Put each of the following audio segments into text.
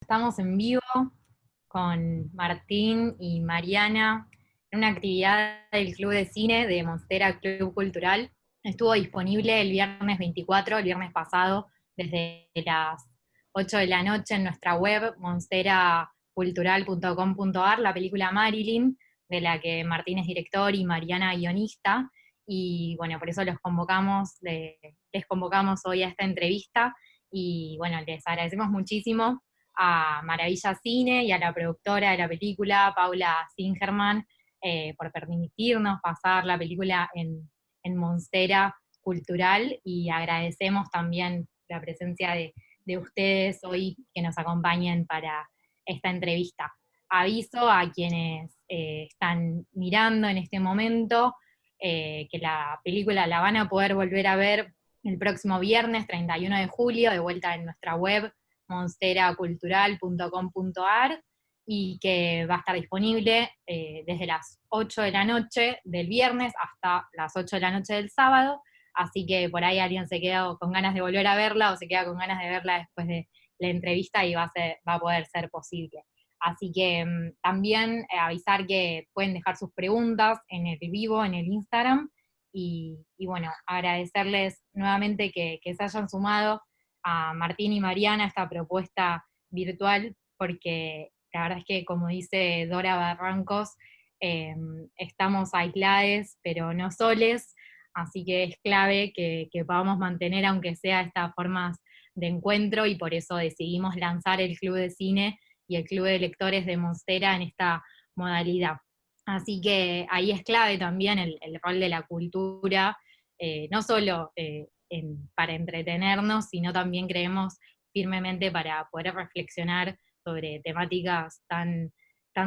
Estamos en vivo con Martín y Mariana en una actividad del Club de Cine de Monstera Club Cultural. Estuvo disponible el viernes 24, el viernes pasado, desde las 8 de la noche en nuestra web monsteracultural.com.ar, la película Marilyn, de la que Martín es director y Mariana guionista. Y bueno, por eso les convocamos hoy a esta entrevista. Y bueno, les agradecemos muchísimo a Maravilla Cine y a la productora de la película, Paula Singerman, por permitirnos pasar la película en Monstera Cultural, y agradecemos también la presencia de ustedes hoy que nos acompañen para esta entrevista. Aviso a quienes están mirando en este momento que la película la van a poder volver a ver el próximo viernes 31 de julio, de vuelta en nuestra web monsteracultural.com.ar, y que va a estar disponible desde las 8 de la noche del viernes hasta las 8 de la noche del sábado. Así que por ahí alguien se queda con ganas de volver a verla o se queda con ganas de verla después de la entrevista y va a poder ser posible. Así que también avisar que pueden dejar sus preguntas en el vivo, en el Instagram, y bueno, agradecerles nuevamente que se hayan sumado a Martín y Mariana esta propuesta virtual, porque la verdad es que, como dice Dora Barrancos, estamos aislados, pero no soles, así que es clave que podamos mantener, aunque sea estas formas de encuentro, y por eso decidimos lanzar el Club de Cine y el Club de Lectores de Monstera en esta modalidad. Así que ahí es clave también el rol de la cultura, no solo para entretenernos, sino también creemos firmemente para poder reflexionar sobre temáticas tan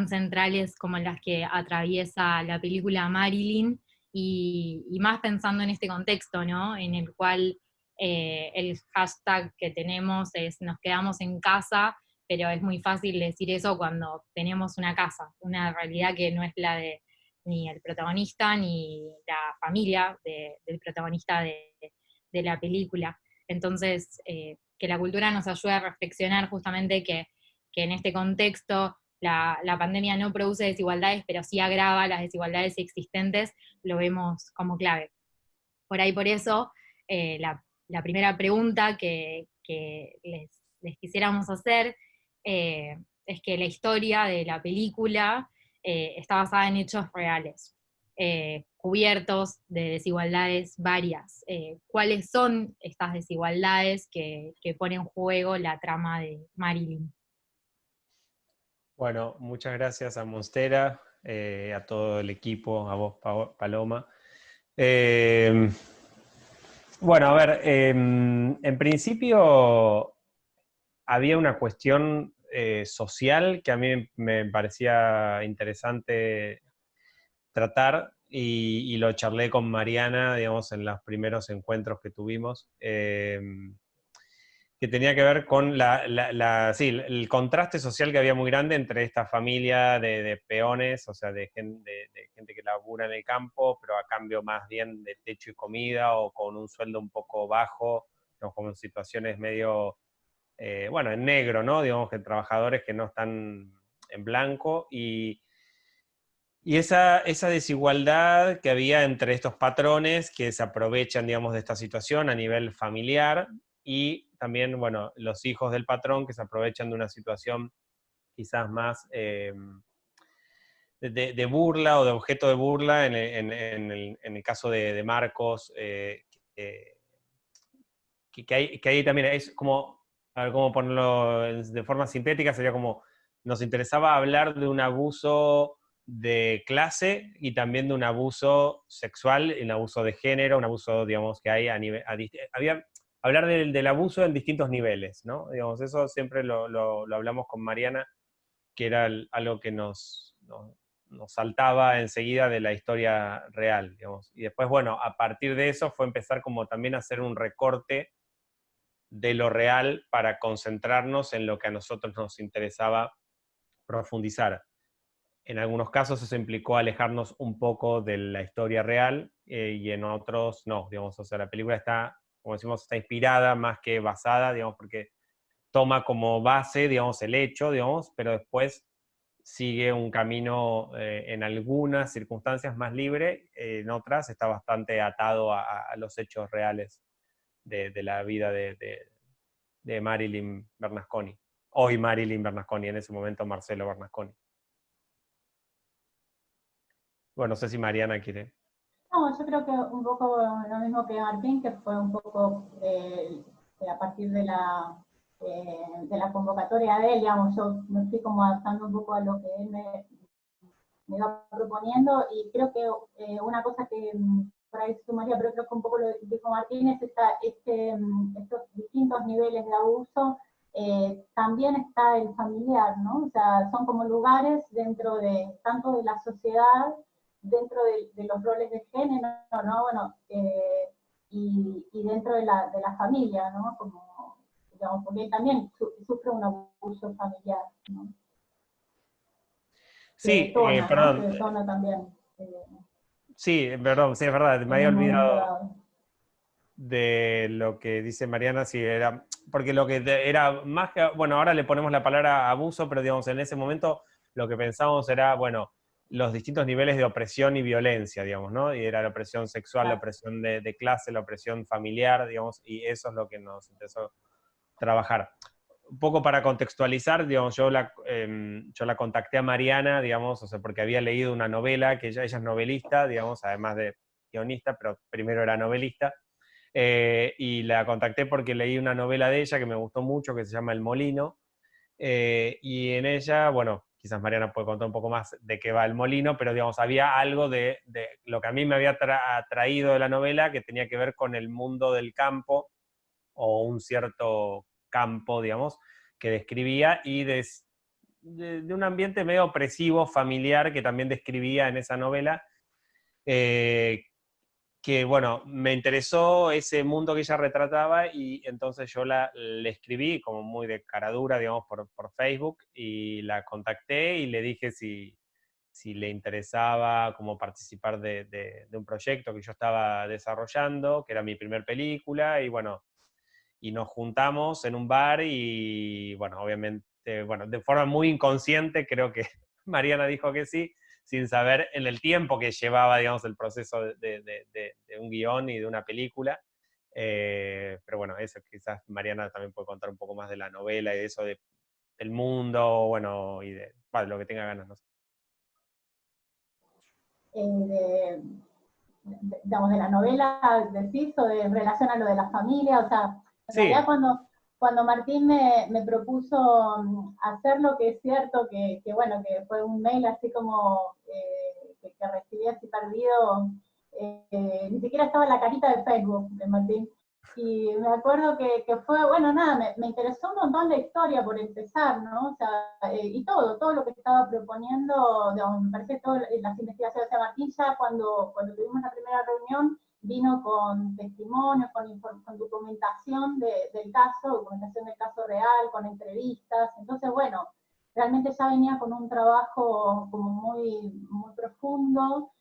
centrales como las que atraviesa la película Marilyn, y más pensando en este contexto, ¿no? En el cual el hashtag que tenemos es "nos quedamos en casa", pero es muy fácil decir eso cuando tenemos una casa, una realidad que no es la de ni el protagonista ni la familia del protagonista de la película. Entonces, que la cultura nos ayude a reflexionar justamente que en este contexto la pandemia no produce desigualdades, pero sí agrava las desigualdades existentes, lo vemos como clave. Por ahí, por eso, la primera pregunta que les quisiéramos hacer es que la historia de la película está basada en hechos reales, cubiertos de desigualdades varias. ¿Cuáles son estas desigualdades que pone en juego la trama de Marilyn? Bueno, muchas gracias a Monstera, a todo el equipo, a vos, Paloma. Eh, bueno, a ver, en principio había una cuestión social que a mí me parecía interesante tratar y lo charlé con Mariana, digamos, en los primeros encuentros que tuvimos. Que tenía que ver con sí, el contraste social que había muy grande entre esta familia de peones, o sea, de gente que labura en el campo, pero a cambio más bien de techo y comida, o con un sueldo un poco bajo, digamos, como en situaciones medio, bueno, en negro, ¿no? Digamos que trabajadores que no están en blanco, y esa desigualdad que había entre estos patrones que se aprovechan, digamos, de esta situación a nivel familiar, y también, bueno, los hijos del patrón que se aprovechan de una situación quizás más de burla o de objeto de burla en el caso de Marcos, que ahí también es como, a ver cómo ponerlo de forma sintética, sería como, nos interesaba hablar de un abuso de clase y también de un abuso sexual, un abuso de género, un abuso, digamos, que hay había hablar del abuso en distintos niveles, ¿no? Digamos, eso siempre lo hablamos con Mariana, que era algo que nos saltaba enseguida de la historia real, digamos. Y después, bueno, a partir de eso fue empezar como también a hacer un recorte de lo real para concentrarnos en lo que a nosotros nos interesaba profundizar. En algunos casos eso implicó alejarnos un poco de la historia real, y en otros no, digamos, o sea, la película está, como decimos, está inspirada más que basada, digamos, porque toma como base, digamos, el hecho, digamos, pero después sigue un camino en algunas circunstancias más libre, en otras está bastante atado a los hechos reales de la vida de Marilyn Bernasconi. Hoy Marilyn Bernasconi, en ese momento Marcelo Bernasconi. Bueno, no sé si Mariana quiere. No, yo creo que un poco lo mismo que Martín, que fue un poco a partir de la convocatoria de él, digamos, yo me fui como adaptando un poco a lo que él me iba proponiendo, y creo que una cosa que por ahí sumaría, pero creo que un poco lo dijo Martín, es estos distintos niveles de abuso. También está el familiar, ¿no? O sea, son como lugares dentro de, tanto de la sociedad, dentro de los roles de género, ¿no? Bueno, y dentro de la familia, ¿no? Como, digamos, porque él también sufre un abuso familiar, ¿no? Sí, ¿no? Que perdón. detona también. Sí, perdón, sí, es verdad, me había En un momento olvidado dado. de lo que dice Mariana, sí, era, porque lo que era más que, bueno, ahora le ponemos la palabra abuso, pero digamos, en ese momento lo que pensábamos era, bueno, los distintos niveles de opresión y violencia, digamos, ¿no? Y era la opresión sexual, la opresión de clase, la opresión familiar, digamos, y eso es lo que nos interesó trabajar. Un poco para contextualizar, digamos, yo la contacté a Mariana, digamos, o sea, porque había leído una novela, que ella es novelista, digamos, además de guionista, pero primero era novelista, y la contacté porque leí una novela de ella que me gustó mucho, que se llama El Molino, y en ella, bueno, quizás Mariana puede contar un poco más de qué va El Molino, pero digamos, había algo de lo que a mí me había atraído de la novela, que tenía que ver con el mundo del campo, o un cierto campo, digamos, que describía, y de un ambiente medio opresivo, familiar, que también describía en esa novela, que bueno, me interesó ese mundo que ella retrataba, y entonces yo le escribí como muy de caradura, digamos, por Facebook, y la contacté y le dije si le interesaba como participar de un proyecto que yo estaba desarrollando, que era mi primer película, y bueno, y nos juntamos en un bar y, bueno, obviamente, bueno, de forma muy inconsciente creo que Mariana dijo que sí, sin saber en el tiempo que llevaba, digamos, el proceso de un guión y de una película. Pero bueno, eso quizás Mariana también puede contar un poco más de la novela y de eso del mundo, bueno, y bueno, lo que tenga ganas, no sé. Digamos, de la novela, decís, o en relación a lo de la familia, o sea, en Sí, realidad cuando Martín me propuso hacerlo, que es cierto que bueno, que fue un mail así como que recibí así perdido, ni siquiera estaba en la carita de Facebook de Martín. Y me acuerdo que fue, bueno, nada, me interesó un montón la historia por empezar, ¿no? O sea, y todo lo que estaba proponiendo, digamos, me parece todas las investigaciones de Martín, ya cuando tuvimos la primera reunión, vino con testimonios, con documentación del caso, documentación del caso real, con entrevistas. Entonces, bueno, realmente ya venía con un trabajo como muy profundo.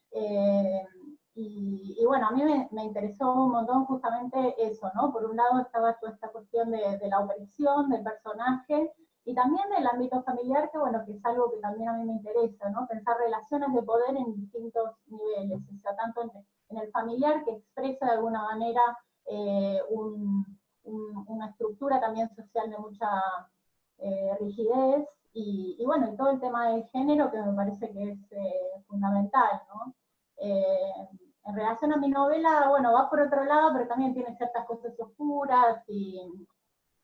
Y bueno, a mí me interesó un montón justamente eso, ¿no? Por un lado estaba toda esta cuestión de la opresión del personaje, y también del ámbito familiar, que bueno, que es algo que también a mí me interesa, ¿no? Pensar relaciones de poder en distintos niveles, o sea, tanto en el familiar, que expresa de alguna manera una estructura también social de mucha rigidez, y bueno, y todo el tema del género, que me parece que es fundamental, ¿no? En relación a mi novela, bueno, va por otro lado, pero también tiene ciertas cosas oscuras, y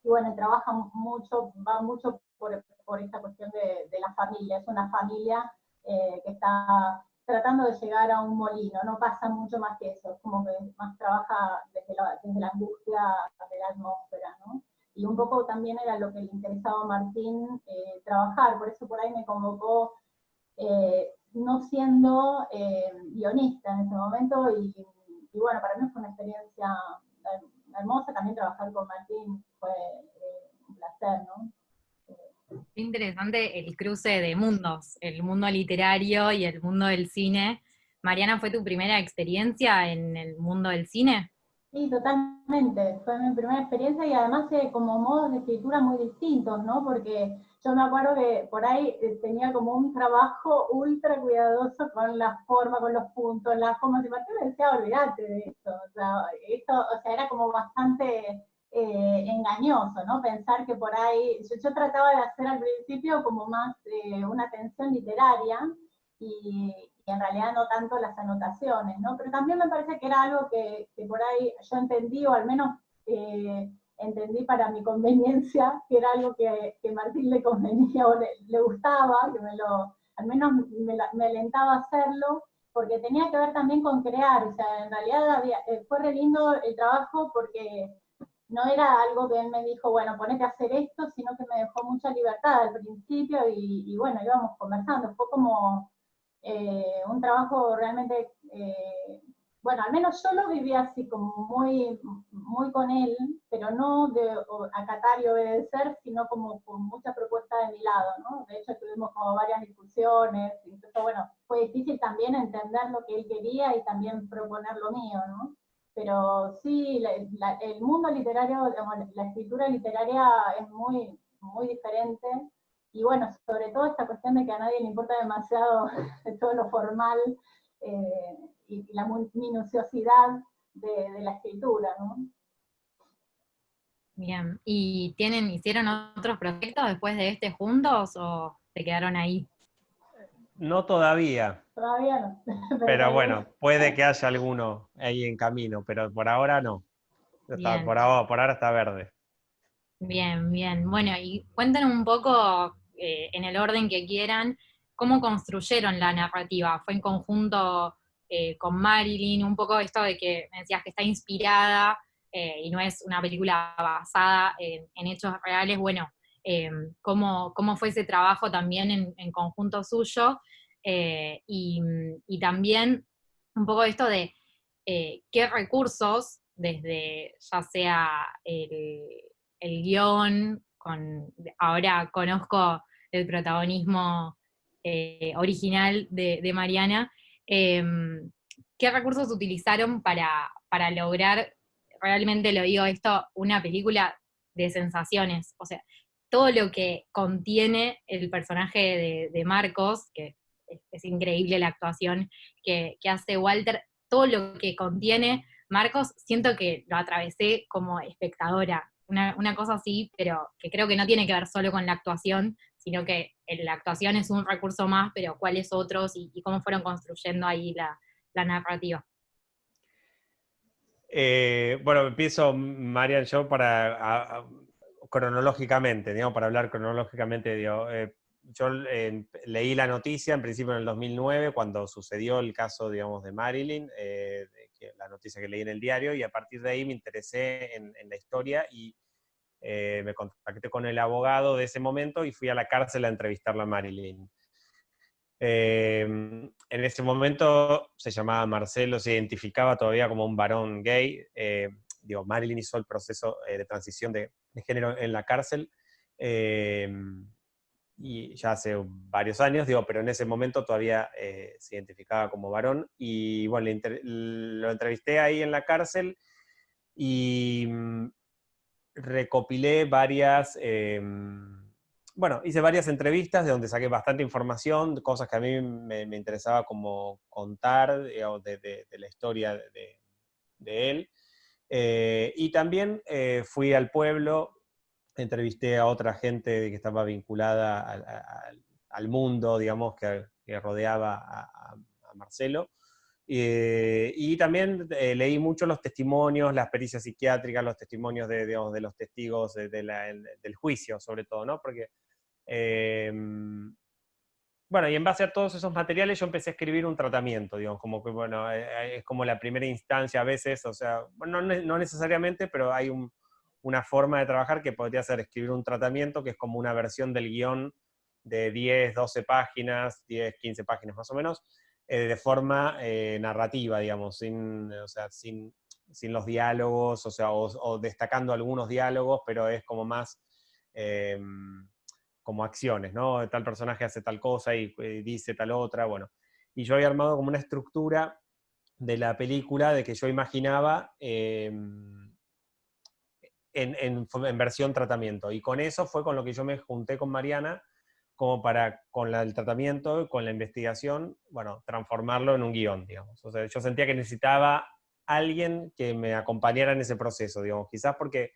bueno, trabaja mucho, va mucho por esta cuestión de la familia. Es una familia que está tratando de llegar a un molino, no pasa mucho más que eso, es como que más trabaja desde la angustia de la atmósfera, ¿no? Y un poco también era lo que le interesaba a Martín trabajar, por eso por ahí me convocó, no siendo guionista en ese momento, y bueno, para mí fue una experiencia hermosa. También trabajar con Martín fue un placer, ¿no? Qué interesante el cruce de mundos, el mundo literario y el mundo del cine. Mariana, ¿fue tu primera experiencia en el mundo del cine? Sí, totalmente. Fue mi primera experiencia y además como modos de escritura muy distintos, ¿no? Porque yo me acuerdo que por ahí tenía como un trabajo ultra cuidadoso con la forma, con los puntos, las comas, y Martín me decía, olvídate de esto, o sea, era como bastante engañoso, ¿no? Pensar que por ahí, yo trataba de hacer al principio como más una atención literaria, y en realidad no tanto las anotaciones, ¿no? Pero también me parece que era algo que por ahí yo entendí, o al menos entendí para mi conveniencia, que era algo que Martín le convenía o le gustaba, que al menos me alentaba a hacerlo, porque tenía que ver también con crear, o sea, en realidad fue re lindo el trabajo porque no era algo que él me dijo, bueno, ponete a hacer esto, sino que me dejó mucha libertad al principio y bueno, íbamos conversando, fue como un trabajo realmente, bueno, al menos yo lo viví así, como muy, muy con él, pero no de acatar y obedecer, sino como con mucha propuesta de mi lado, ¿no? De hecho, tuvimos como varias discusiones, incluso, bueno, fue difícil también entender lo que él quería y también proponer lo mío, ¿no? Pero sí, el mundo literario, digamos, la escritura literaria es muy, muy diferente. Y bueno, sobre todo esta cuestión de que a nadie le importa demasiado todo lo formal y la minuciosidad de la escritura, ¿no? Bien. ¿Y hicieron otros proyectos después de este juntos o se quedaron ahí? No todavía, Todavía no, pero pero tal bueno, vez. puede que haya alguno ahí en camino, pero por ahora no. Bien, Por ahora está verde. bien, bien. Bueno, y cuéntanos un poco, en el orden que quieran, cómo construyeron la narrativa. ¿Fue en conjunto con Marilyn? Un poco esto de que me decías que está inspirada y no es una película basada en hechos reales. Bueno, cómo fue ese trabajo también en conjunto suyo. Y también un poco esto de qué recursos, desde ya sea el guión, ahora conozco el protagonismo original de Mariana, eh, ¿qué recursos utilizaron para lograr, realmente lo digo esto, una película de sensaciones? O sea, todo lo que contiene el personaje de Marcos, que es increíble la actuación que hace Walter, todo lo que contiene Marcos, siento que lo atravesé como espectadora. Una cosa así, pero que creo que no tiene que ver solo con la actuación, sino que la actuación es un recurso más, pero cuáles otros y cómo fueron construyendo ahí la narrativa. Bueno, empiezo, Marian, yo cronológicamente, digamos, para hablar cronológicamente, digo, yo leí la noticia en principio en el 2009, cuando sucedió el caso, digamos, de Marilyn, la noticia que leí en el diario, y a partir de ahí me interesé en la historia y me contacté con el abogado de ese momento y fui a la cárcel a entrevistarla a Marilyn. En ese momento se llamaba Marcelo, se identificaba todavía como un varón gay. Digo, Marilyn hizo el proceso de transición de género en la cárcel, eh, y ya hace varios años, digo, pero en ese momento todavía se identificaba como varón. Y bueno, lo entrevisté ahí en la cárcel y recopilé bueno, hice varias entrevistas de donde saqué bastante información, cosas que a mí me interesaba como contar, digamos, de la historia de él. Y también fui al pueblo, entrevisté a otra gente que estaba vinculada al mundo, digamos, que rodeaba a Marcelo. Y también leí mucho los testimonios, las pericias psiquiátricas, los testimonios digamos, de los testigos del juicio, sobre todo, ¿no? Porque, bueno, y en base a todos esos materiales yo empecé a escribir un tratamiento, digamos, como que, bueno, es como la primera instancia a veces, o sea, bueno, no necesariamente, pero hay una forma de trabajar que podría ser escribir un tratamiento, que es como una versión del guión de 10, 12 páginas, 10, 15 páginas más o menos, de forma narrativa, digamos, o sea, sin los diálogos, o sea, o destacando algunos diálogos, pero es como más como acciones, ¿no? Tal personaje hace tal cosa y dice tal otra, bueno. Y yo había armado como una estructura de la película de que yo imaginaba en versión tratamiento. Y con eso fue con lo que yo me junté con Mariana, como para, con el tratamiento, con la investigación, bueno, transformarlo en un guión, digamos. O sea, yo sentía que necesitaba alguien que me acompañara en ese proceso, digamos. Quizás porque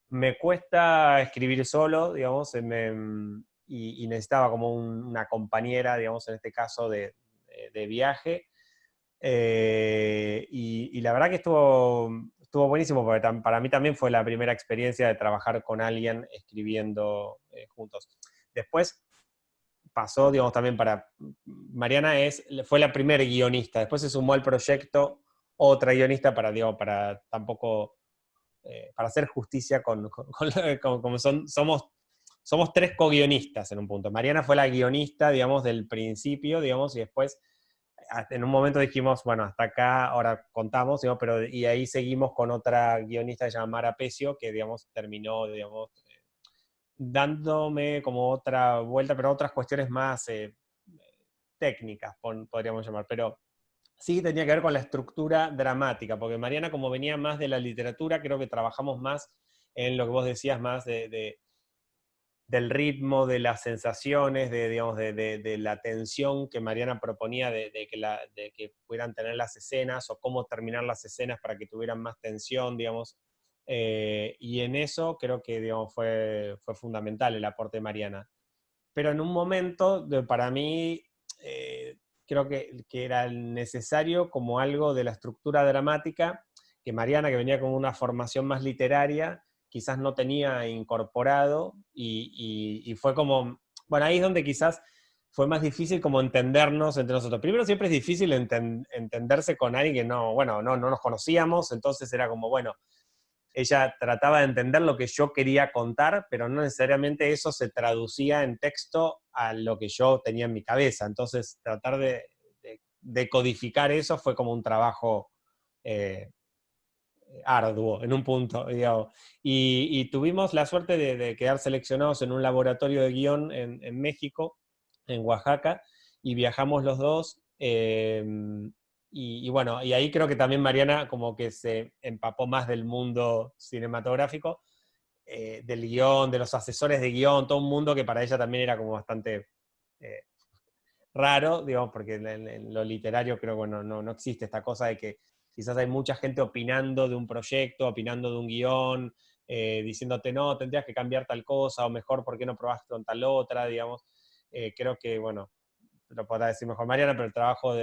me cuesta escribir solo, digamos, y necesitaba como una compañera, digamos, en este caso de viaje. Y la verdad que estuvo buenísimo, porque para mí también fue la primera experiencia de trabajar con alguien escribiendo juntos. Después pasó, digamos, también para... Mariana fue la primera guionista, después se sumó al proyecto otra guionista para, digamos, para tampoco... para hacer justicia como somos tres co-guionistas en un punto. Mariana fue la guionista, digamos, del principio, digamos, y después en un momento dijimos, bueno, hasta acá, ahora contamos, digamos, pero y ahí seguimos con otra guionista que se llama Mara Pecio, que, digamos, terminó, digamos, dándome como otra vuelta, pero otras cuestiones más técnicas, podríamos llamar, pero sí tenía que ver con la estructura dramática, porque Mariana, como venía más de la literatura, creo que trabajamos más en lo que vos decías, más del ritmo, de las sensaciones, digamos, de la tensión que Mariana proponía de que pudieran tener las escenas, o cómo terminar las escenas para que tuvieran más tensión, digamos. Y en eso creo que, digamos, fue fundamental el aporte de Mariana. Pero en un momento, para mí, creo que era necesario como algo de la estructura dramática, que Mariana, que venía con una formación más literaria, quizás no tenía incorporado, y fue como, bueno, ahí es donde quizás fue más difícil como entendernos entre nosotros. Primero siempre es difícil entenderse con alguien que no, bueno, no nos conocíamos, entonces era como, bueno, ella trataba de entender lo que yo quería contar, pero no necesariamente eso se traducía en texto a lo que yo tenía en mi cabeza. Entonces, tratar de codificar eso fue como un trabajo eh, arduo en un punto, digamos. Y tuvimos la suerte de quedar seleccionados en un laboratorio de guión en México, en Oaxaca, y viajamos los dos. Y bueno, y ahí creo que también Mariana como que se empapó más del mundo cinematográfico, del guión, de los asesores de guión, todo un mundo que para ella también era como bastante eh, raro, digamos, porque en lo literario creo que bueno, no existe esta cosa de que quizás hay mucha gente opinando de un proyecto, opinando de un guión, diciéndote, no, tendrías que cambiar tal cosa, o mejor, ¿por qué no probaste con tal otra? Digamos. Creo que, bueno, lo podrá decir mejor Mariana, pero el trabajo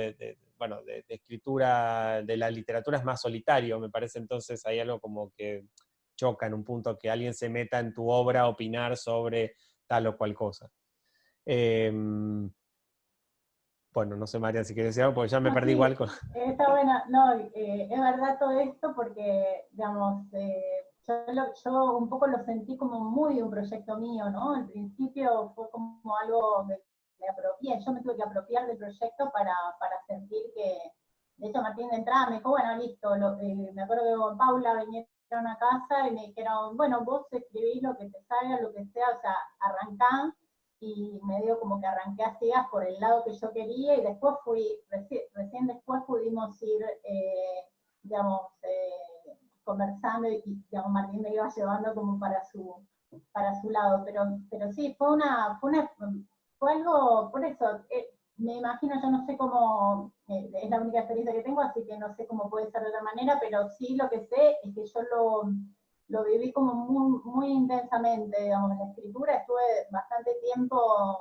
bueno, de escritura de la literatura es más solitario, me parece. Entonces hay algo como que choca en un punto que alguien se meta en tu obra a opinar sobre tal o cual cosa. Bueno, no sé, Mariana, si quieres decir algo, porque ya me No, perdí sí, igual con... está buena. No, es verdad todo esto porque, digamos, yo un poco lo sentí como muy un proyecto mío, ¿no? Al principio fue como algo que me apropié, yo me tuve que apropiar del proyecto para sentir que, de hecho Martín de entrada me dijo, bueno, listo, me acuerdo que con Paula vinieron a casa y me dijeron, bueno, vos escribís lo que te salga, lo que sea, o sea, arrancá, y medio como que arranqué a ciegas por el lado que yo quería y después recién después pudimos ir, digamos, conversando y, digamos, Martín me iba llevando como para su lado, pero sí, fue algo, por eso, me imagino, yo no sé cómo, es la única experiencia que tengo, así que no sé cómo puede ser de otra manera, pero sí lo que sé es que yo lo viví como muy intensamente, digamos, en la escritura, estuve bastante tiempo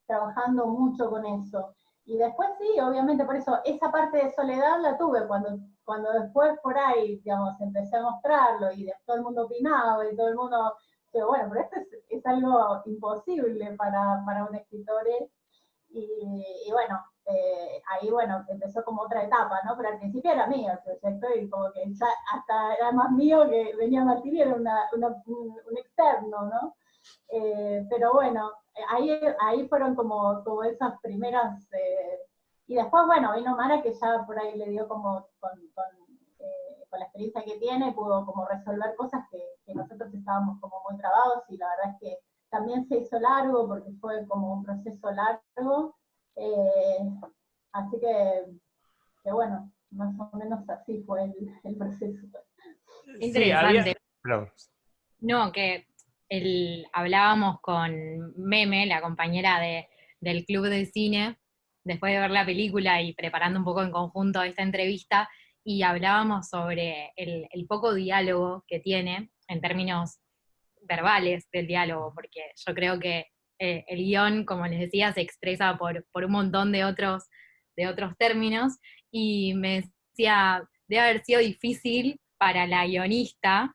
trabajando mucho con eso. Y después sí, obviamente, por eso, esa parte de soledad la tuve cuando después por ahí, digamos, empecé a mostrarlo y todo el mundo opinaba y todo el mundo, pero bueno, pero esto es algo imposible para un escritor. Y bueno, ahí bueno, empezó como otra etapa, ¿no? Pero al principio era mío el proyecto y como que ya hasta era más mío que venía Martín y era un externo, ¿no? Pero bueno, ahí fueron como esas primeras... y después, bueno, vino Mara que ya por ahí le dio como con la experiencia que tiene, pudo como resolver cosas que nosotros estábamos como muy trabados y la verdad es que también se hizo largo porque fue como un proceso largo. Eh, así que bueno, más o menos así fue el proceso. Sí, había... Interesante. Perdón. No, que hablábamos con Meme, la compañera del club de cine, después de ver la película y preparando un poco en conjunto esta entrevista, y hablábamos sobre el poco diálogo que tiene en términos verbales del diálogo, porque yo creo que el guión, como les decía, se expresa por un montón de otros términos, y me decía, debe haber sido difícil para la guionista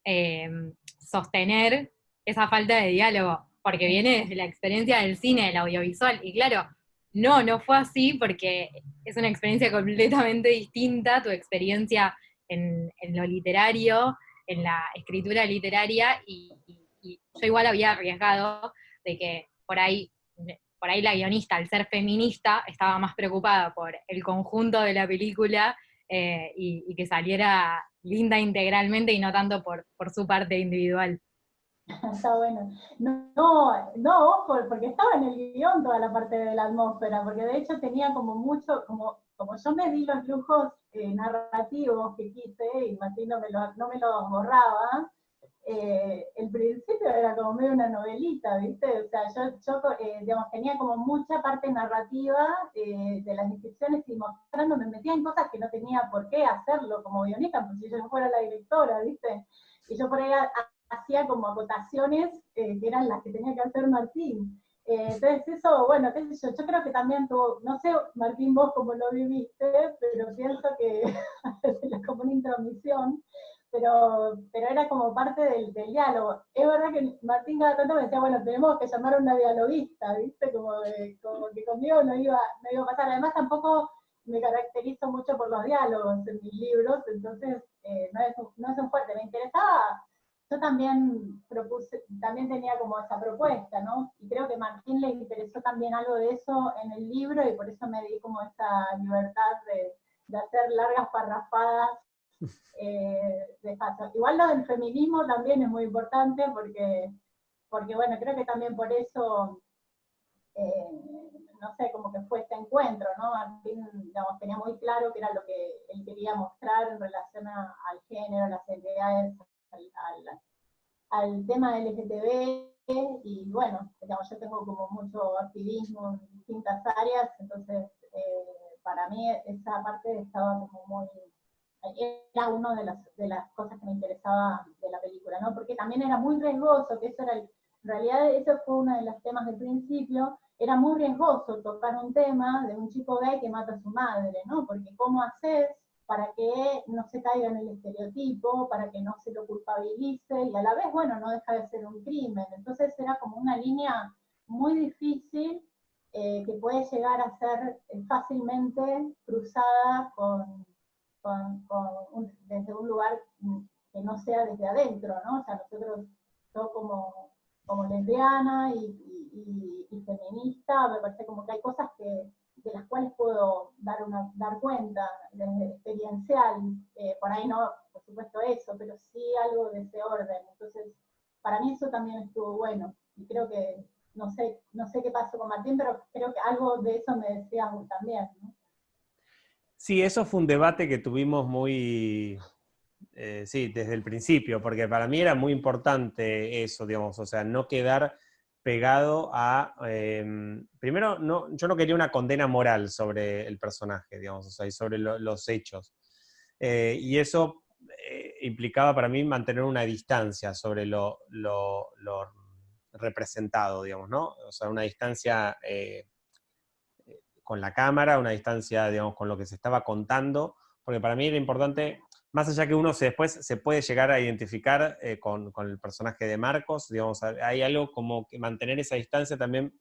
eh, sostener esa falta de diálogo, porque viene desde la experiencia del cine, del audiovisual, y claro, no fue así porque es una experiencia completamente distinta, tu experiencia en lo literario, en la escritura literaria, y yo igual había arriesgado de que por ahí la guionista, al ser feminista, estaba más preocupada por el conjunto de la película y que saliera linda integralmente y no tanto por su parte individual. Está bueno. No, ojo, porque estaba en el guión toda la parte de la atmósfera, porque de hecho tenía como mucho, como yo me di los lujos narrativos que quise, y Martín no me los borraba, el principio era como medio una novelita, ¿viste? O sea, yo digamos, tenía como mucha parte narrativa de las descripciones y mostrando, me metía en cosas que no tenía por qué hacerlo como guionista, pues si yo fuera la directora, ¿viste? Y yo por ahí hacía como acotaciones que eran las que tenía que hacer Martín. Entonces eso, bueno, qué sé yo creo que también tuvo, no sé, Martín, vos cómo lo viviste, pero pienso que es como una intromisión, pero era como parte del diálogo. Es verdad que Martín cada tanto me decía, bueno, tenemos que llamar a una dialoguista, ¿viste? Como que conmigo no iba a pasar. Además tampoco me caracterizo mucho por los diálogos en mis libros, entonces no es un fuerte. Me interesaba, yo también tenía como esa propuesta, ¿no? Y creo que a Martín le interesó también algo de eso en el libro, y por eso me di como esa libertad de hacer largas parrafadas despacio. Igual lo del feminismo también es muy importante porque bueno, creo que también por eso, no sé, como que fue este encuentro, ¿no? Martín, digamos, tenía muy claro que era lo que él quería mostrar en relación al género, las identidades, al tema del LGTB, y bueno, digamos, yo tengo como mucho activismo en distintas áreas, entonces para mí esa parte estaba como muy, era una de las cosas que me interesaba de la película, ¿no? Porque también era muy riesgoso, que eso era en realidad eso fue uno de los temas del principio, era muy riesgoso tocar un tema de un chico gay que mata a su madre, ¿no? Porque ¿cómo haces para que no se caiga en el estereotipo, para que no se lo culpabilice, y a la vez, bueno, no deja de ser un crimen? Entonces era como una línea muy difícil que puede llegar a ser fácilmente cruzada desde un lugar que no sea desde adentro, ¿no? O sea, yo como lesbiana y feminista, me parece como que hay cosas de las cuales puedo dar cuenta desde experiencial, por ahí no, por supuesto eso, pero sí algo de ese orden. Entonces, para mí eso también estuvo bueno, y creo que, no sé qué pasó con Martín, pero creo que algo de eso me decías también, ¿no? Sí, eso fue un debate que tuvimos muy, sí, desde el principio, porque para mí era muy importante eso, digamos, o sea, no quedar pegado a... primero, yo no quería una condena moral sobre el personaje, digamos, o sea, y sobre los hechos. Y eso implicaba para mí mantener una distancia sobre lo representado, digamos, ¿no? O sea, una distancia con la cámara, una distancia, digamos, con lo que se estaba contando, porque para mí era importante, más allá que uno después se puede llegar a identificar con el personaje de Marcos, digamos, hay algo como que mantener esa distancia también,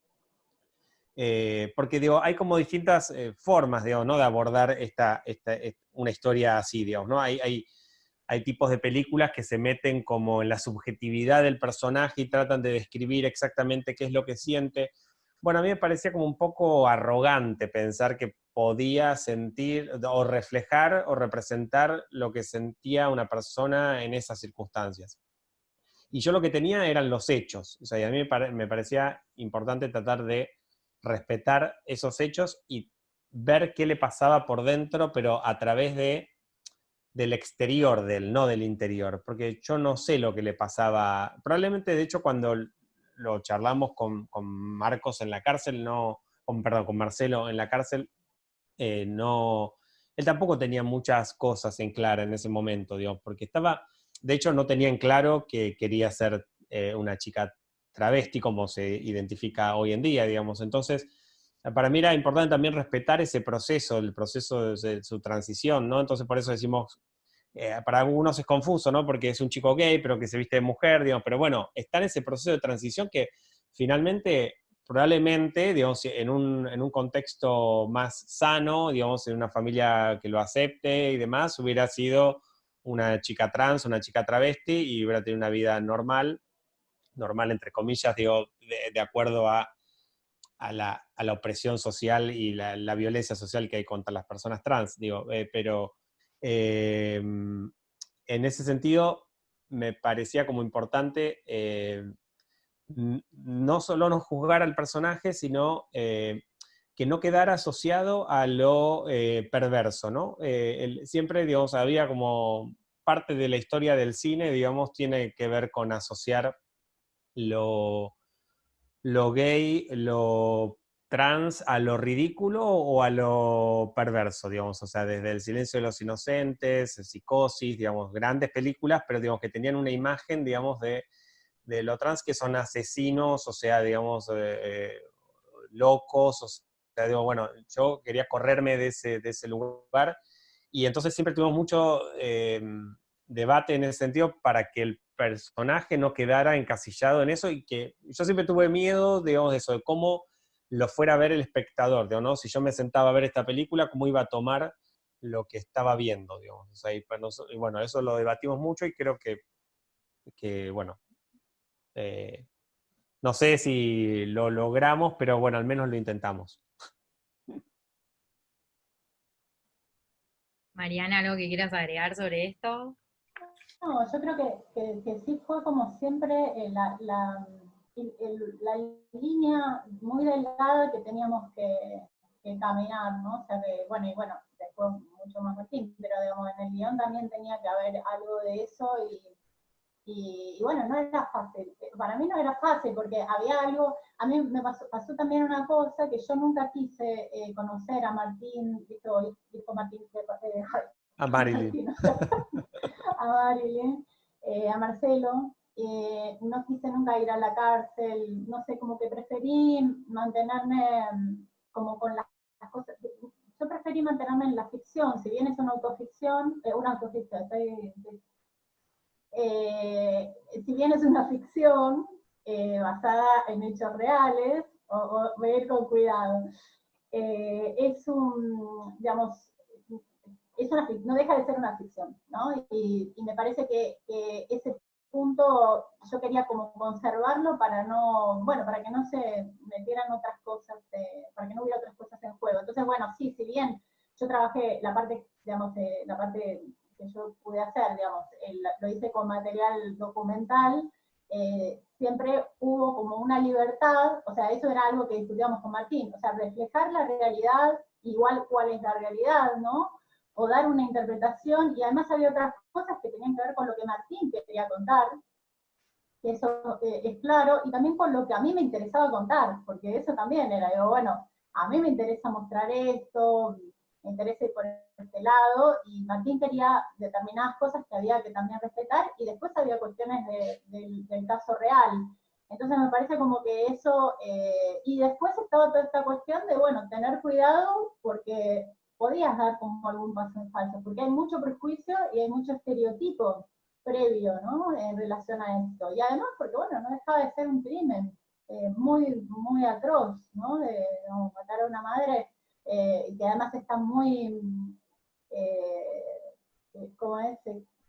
porque digo, hay como distintas formas, digamos, ¿no? De abordar una historia así, digamos, ¿no? Hay tipos de películas que se meten como en la subjetividad del personaje y tratan de describir exactamente qué es lo que siente. Bueno, a mí me parecía como un poco arrogante pensar que podía sentir o reflejar o representar lo que sentía una persona en esas circunstancias. Y yo lo que tenía eran los hechos. O sea, y a mí me parecía importante tratar de respetar esos hechos y ver qué le pasaba por dentro, pero a través del exterior de él, no del interior, porque yo no sé lo que le pasaba. Probablemente, de hecho, cuando lo charlamos con Marcos en la cárcel, perdón, con Marcelo en la cárcel, no, él tampoco tenía muchas cosas en claro en ese momento, digamos, porque de hecho no tenía en claro que quería ser una chica travesti como se identifica hoy en día, digamos. Entonces, para mí era importante también respetar ese proceso, el proceso de su transición, ¿no? Entonces por eso decimos, para algunos es confuso, ¿no? Porque es un chico gay, pero que se viste de mujer, digamos, pero bueno, está en ese proceso de transición que finalmente, probablemente, digamos, en un contexto más sano, digamos, en una familia que lo acepte y demás, hubiera sido una chica trans, una chica travesti y hubiera tenido una vida normal entre comillas, digo, de acuerdo a la opresión social y la violencia social que hay contra las personas trans, digo, pero en ese sentido me parecía como importante no solo no juzgar al personaje, sino que no quedara asociado a lo perverso, ¿no? Siempre, digamos, había como parte de la historia del cine, digamos, tiene que ver con asociar lo gay, lo trans a lo ridículo o a lo perverso, digamos, o sea, desde El silencio de los inocentes, Psicosis, digamos, grandes películas, pero digamos que tenían una imagen, digamos, de lo trans que son asesinos, o sea, digamos, locos, o sea, digo, bueno, yo quería correrme de ese lugar, y entonces siempre tuvimos mucho debate en ese sentido para que el personaje no quedara encasillado en eso, y que yo siempre tuve miedo, digamos, de eso, de cómo lo fuera a ver el espectador, digamos, ¿no? Si yo me sentaba a ver esta película, cómo iba a tomar lo que estaba viendo, digamos. O sea, y bueno, eso lo debatimos mucho y creo que bueno, eh, no sé si lo logramos, pero bueno, al menos lo intentamos. Mariana, ¿algo que quieras agregar sobre esto? No, yo creo que sí fue como siempre la línea muy delgada que teníamos que caminar, ¿no? O sea que, bueno, y bueno, después mucho más Martín, pero digamos, en el guión también tenía que haber algo de eso y bueno, no era fácil. Para mí no era fácil porque había algo, a mí me pasó también una cosa que yo nunca quise conocer a Martín, dijo Martín, A Marilyn. Martín, a Marilyn, a Marcelo, no quise nunca ir a la cárcel, no sé, como que preferí mantenerme como con las cosas, yo preferí mantenerme en la ficción, si bien es una autoficción, si bien es una ficción basada en hechos reales, voy a ir con cuidado, es digamos, no deja de ser una ficción, ¿no? Y me parece que ese punto yo quería como conservarlo para para que no se metieran otras cosas, para que no hubiera otras cosas en juego. Entonces, bueno, sí, si bien yo trabajé la parte, digamos, la parte que yo pude hacer, digamos, lo hice con material documental, siempre hubo como una libertad, o sea, eso era algo que discutíamos con Martín, o sea, reflejar la realidad igual cuál es la realidad, ¿no? O dar una interpretación, y además había otras cosas que tenían que ver con lo que Martín quería contar, que eso es claro, y también con lo que a mí me interesaba contar, porque eso también era, digo, bueno, a mí me interesa mostrar esto, me interesa ir por este lado, y Martín quería determinadas cosas que había que también respetar, y después había cuestiones del caso real. Entonces me parece como que eso, y después estaba toda esta cuestión de, bueno, tener cuidado, porque podías dar como algún paso en falso, porque hay mucho prejuicio y hay mucho estereotipo previo, ¿no? En relación a esto. Y además, porque bueno, no dejaba de ser un crimen muy, muy atroz, ¿no? De matar a una madre que además está muy, ¿cómo es?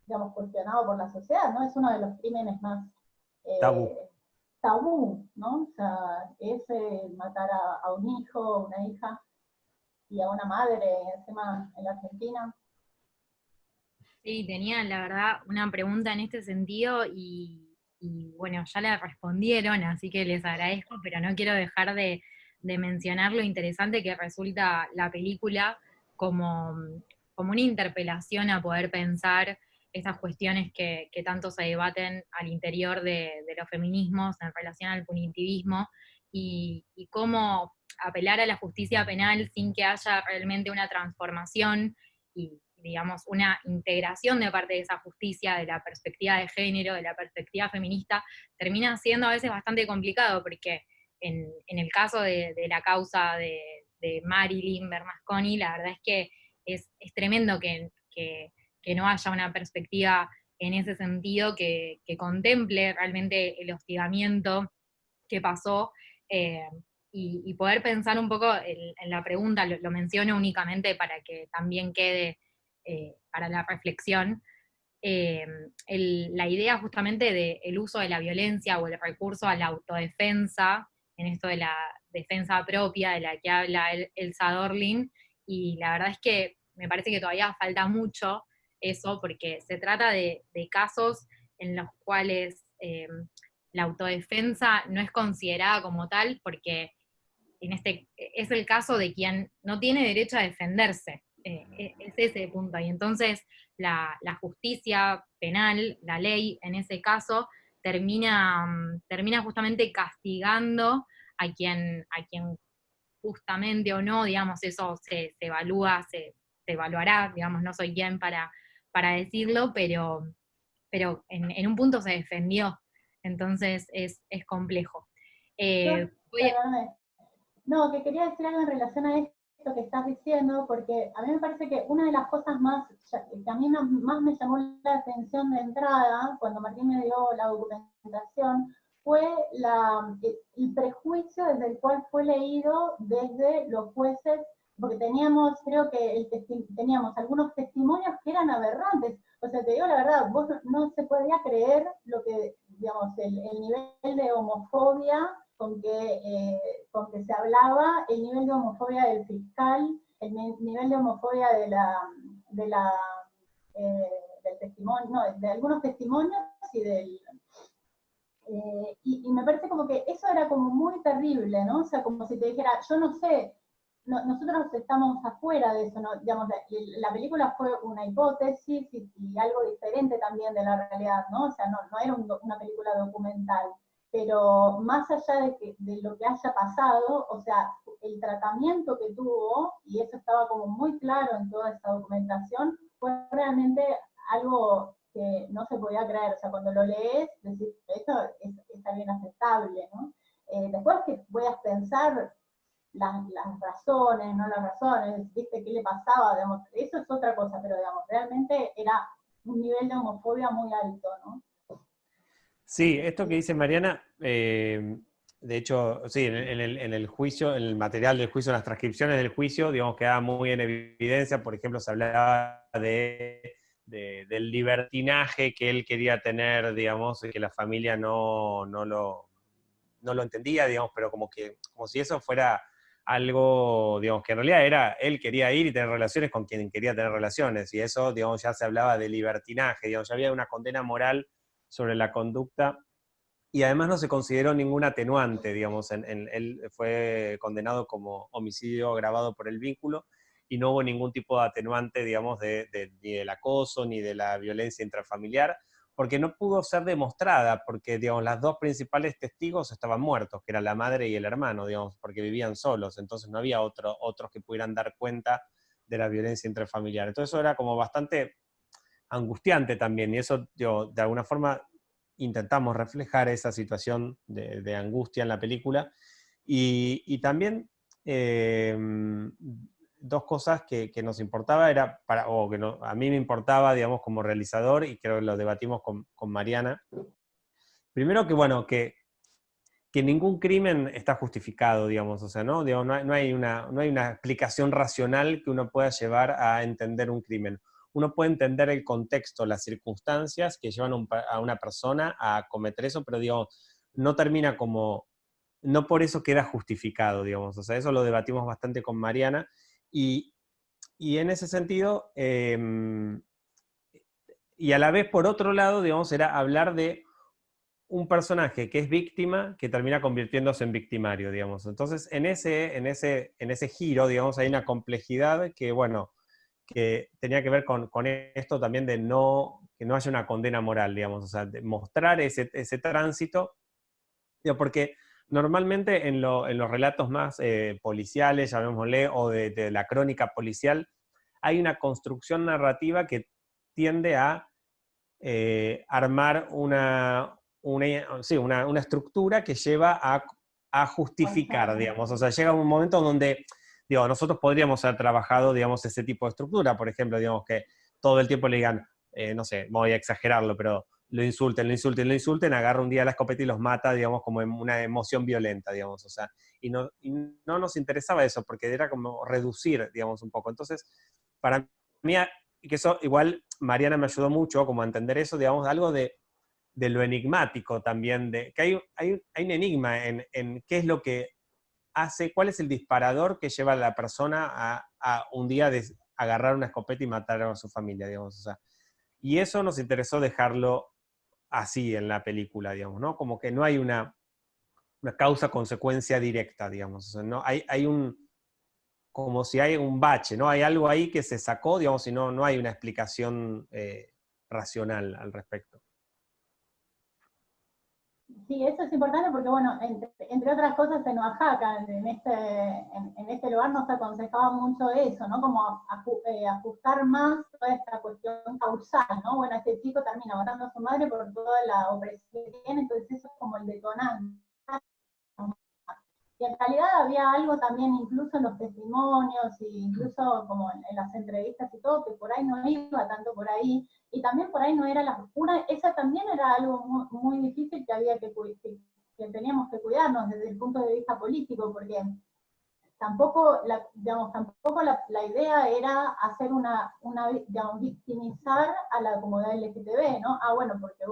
Digamos, cuestionado por la sociedad, ¿no? Es uno de los crímenes más Tabú. tabú, ¿no? O sea, es matar a un hijo, a una hija y a una madre, encima en la Argentina. Sí, tenía la verdad una pregunta en este sentido bueno, ya la respondieron, así que les agradezco, pero no quiero dejar de de mencionar lo interesante que resulta la película como, como una interpelación a poder pensar estas cuestiones que tanto se debaten al interior de los feminismos en relación al punitivismo, y cómo apelar a la justicia penal sin que haya realmente una transformación y, digamos, una integración de parte de esa justicia, de la perspectiva de género, de la perspectiva feminista, termina siendo a veces bastante complicado, porque en el caso de la causa de Marilyn Bernasconi, la verdad es que es tremendo que no haya una perspectiva en ese sentido que contemple realmente el hostigamiento que pasó, eh, y poder pensar un poco en la pregunta, lo menciono únicamente para que también quede para la reflexión, eh, la idea justamente del uso de la violencia o el recurso a la autodefensa, en esto de la defensa propia de la que habla Elsa Dorlin, y la verdad es que me parece que todavía falta mucho eso, porque se trata de casos en los cuales la autodefensa no es considerada como tal, porque es el caso de quien no tiene derecho a defenderse. Es ese punto. Y entonces la justicia penal, la ley, en ese caso, termina justamente castigando a quien justamente o no, digamos, eso se evalúa, se evaluará, digamos, no soy quien para decirlo, pero en un punto se defendió. Entonces es complejo. Yo, Voy a- perdóname, no, que quería decir algo en relación a esto que estás diciendo, porque a mí me parece que una de las cosas más, que a mí más me llamó la atención de entrada, cuando Martín me dio la documentación, fue el prejuicio desde el cual fue leído desde los jueces, porque teníamos, creo que teníamos algunos testimonios que eran aberrantes. O sea, te digo la verdad, vos no se podía creer lo que, digamos, el nivel de homofobia con que se hablaba, el nivel de homofobia del fiscal, el nivel de homofobia de la del testimonio, no, de algunos testimonios y del... y me parece como que eso era como muy terrible, ¿no? O sea, como si te dijera, yo no sé, nosotros estamos afuera de eso, ¿no? Digamos, la película fue una hipótesis y algo diferente también de la realidad, ¿no? O sea, no era una película documental, pero más allá de lo que haya pasado, o sea, el tratamiento que tuvo, y eso estaba como muy claro en toda esta documentación, fue realmente algo que no se podía creer. O sea, cuando lo lees, decís, esto es algo inaceptable, ¿no? Después que puedas pensar las razones, no las razones, viste qué le pasaba, digamos, eso es otra cosa, pero digamos, realmente era un nivel de homofobia muy alto, ¿no? Sí, esto que dice Mariana, de hecho, sí, en el juicio, en el material del juicio, en las transcripciones del juicio, digamos, quedaba muy en evidencia. Por ejemplo, se hablaba del libertinaje que él quería tener, digamos, y que la familia no lo entendía, digamos, pero como si eso fuera algo, digamos, que en realidad él quería ir y tener relaciones con quien quería tener relaciones, y eso, digamos, ya se hablaba de libertinaje, digamos, ya había una condena moral sobre la conducta, y además no se consideró ningún atenuante, digamos, él fue condenado como homicidio agravado por el vínculo, y no hubo ningún tipo de atenuante, digamos, ni del acoso, ni de la violencia intrafamiliar, porque no pudo ser demostrada, porque, digamos, las dos principales testigos estaban muertos, que eran la madre y el hermano, digamos, porque vivían solos, entonces no había otros que pudieran dar cuenta de la violencia intrafamiliar. Entonces eso era como bastante angustiante también, y eso, digo, de alguna forma intentamos reflejar esa situación de angustia en la película, y también dos cosas que nos importaba, o que a mí me importaba, digamos, como realizador, y creo que lo debatimos con Mariana. Primero que, bueno, que ningún crimen está justificado, digamos, o sea, ¿no? Digo, no hay una explicación racional que uno pueda llevar a entender un crimen. Uno puede entender el contexto, las circunstancias que llevan a una persona a cometer eso, pero, digo, no termina no por eso queda justificado, digamos, o sea, eso lo debatimos bastante con Mariana, y, y en ese sentido, y a la vez, por otro lado, digamos, era hablar de un personaje que es víctima que termina convirtiéndose en victimario, digamos. Entonces, en ese giro, digamos, hay una complejidad que, bueno, que tenía que ver con esto también de que no haya una condena moral, digamos, o sea, de mostrar ese tránsito, digo, porque normalmente en los relatos más policiales, llamémosle, o de la crónica policial, hay una construcción narrativa que tiende a armar sí, una estructura que lleva a justificar, digamos. O sea, llega un momento donde, digo, nosotros podríamos haber trabajado, digamos, ese tipo de estructura. Por ejemplo, digamos que todo el tiempo le digan, no sé, voy a exagerarlo, pero lo insulten, lo insulten, lo insulten, agarra un día la escopeta y los mata, digamos, como en una emoción violenta, digamos. O sea, y no nos interesaba eso, porque era como reducir, digamos, un poco. Entonces, para mí, y que eso igual Mariana me ayudó mucho como a entender eso, digamos, algo de lo enigmático también, de que hay un enigma en qué es lo que hace, cuál es el disparador que lleva a la persona a un día agarrar una escopeta y matar a su familia, digamos. O sea, y eso nos interesó dejarlo así en la película, digamos, ¿no? Como que no hay una causa-consecuencia directa, digamos. O sea, no, como si hay un bache, ¿no? Hay algo ahí que se sacó, digamos, y no hay una explicación racional al respecto. Sí, eso es importante porque, bueno, entre otras cosas en Oaxaca, en este lugar nos aconsejaba mucho eso, ¿no? Como ajustar más toda esta cuestión causal, ¿no? Bueno, este chico termina matando a su madre por toda la opresión que tiene, entonces eso es como el detonante. Y en realidad había algo también incluso en los testimonios e incluso como en las entrevistas y todo, que por ahí no iba tanto por ahí, y también por ahí no era esa también era algo muy, muy difícil que había que teníamos que cuidarnos desde el punto de vista político, porque tampoco, la idea era hacer digamos, victimizar a la comunidad LGTB, ¿no? Ah, bueno, porque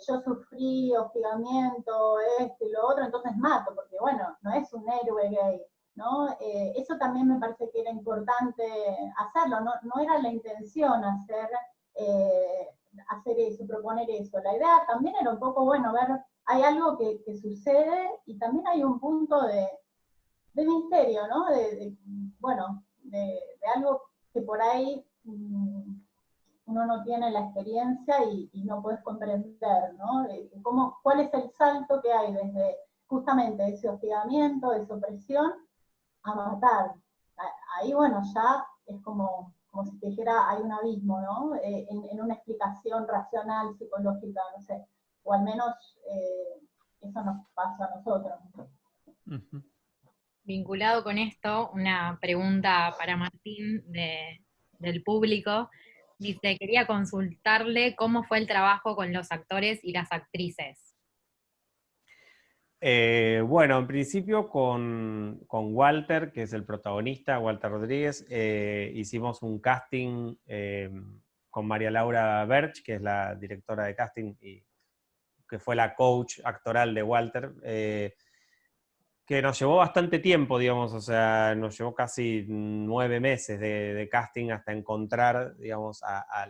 yo sufrí hostigamiento, esto y lo otro, entonces mato, porque bueno, no es un héroe gay, ¿no? Eso también me parece que era importante hacerlo, no era la intención hacer eso, proponer eso. La idea también era un poco, bueno, ver, hay algo que sucede y también hay un punto de misterio, ¿no? Bueno, de algo que por ahí uno no tiene la experiencia y no puedes comprender, ¿no? ¿Cuál es el salto que hay desde justamente ese hostigamiento, esa opresión, a matar? Ahí, bueno, ya es como si te dijera, hay un abismo, ¿no? En una explicación racional, psicológica, no sé, o al menos eso nos pasa a nosotros. Uh-huh. Vinculado con esto, una pregunta para Martín del público. Dice, quería consultarle cómo fue el trabajo con los actores y las actrices. Bueno, en principio con Walter, que es el protagonista, Walter Rodríguez, hicimos un casting con María Laura Berch, que es la directora de casting y que fue la coach actoral de Walter, que nos llevó bastante tiempo, digamos, o sea, nos llevó casi 9 meses de casting hasta encontrar, digamos, a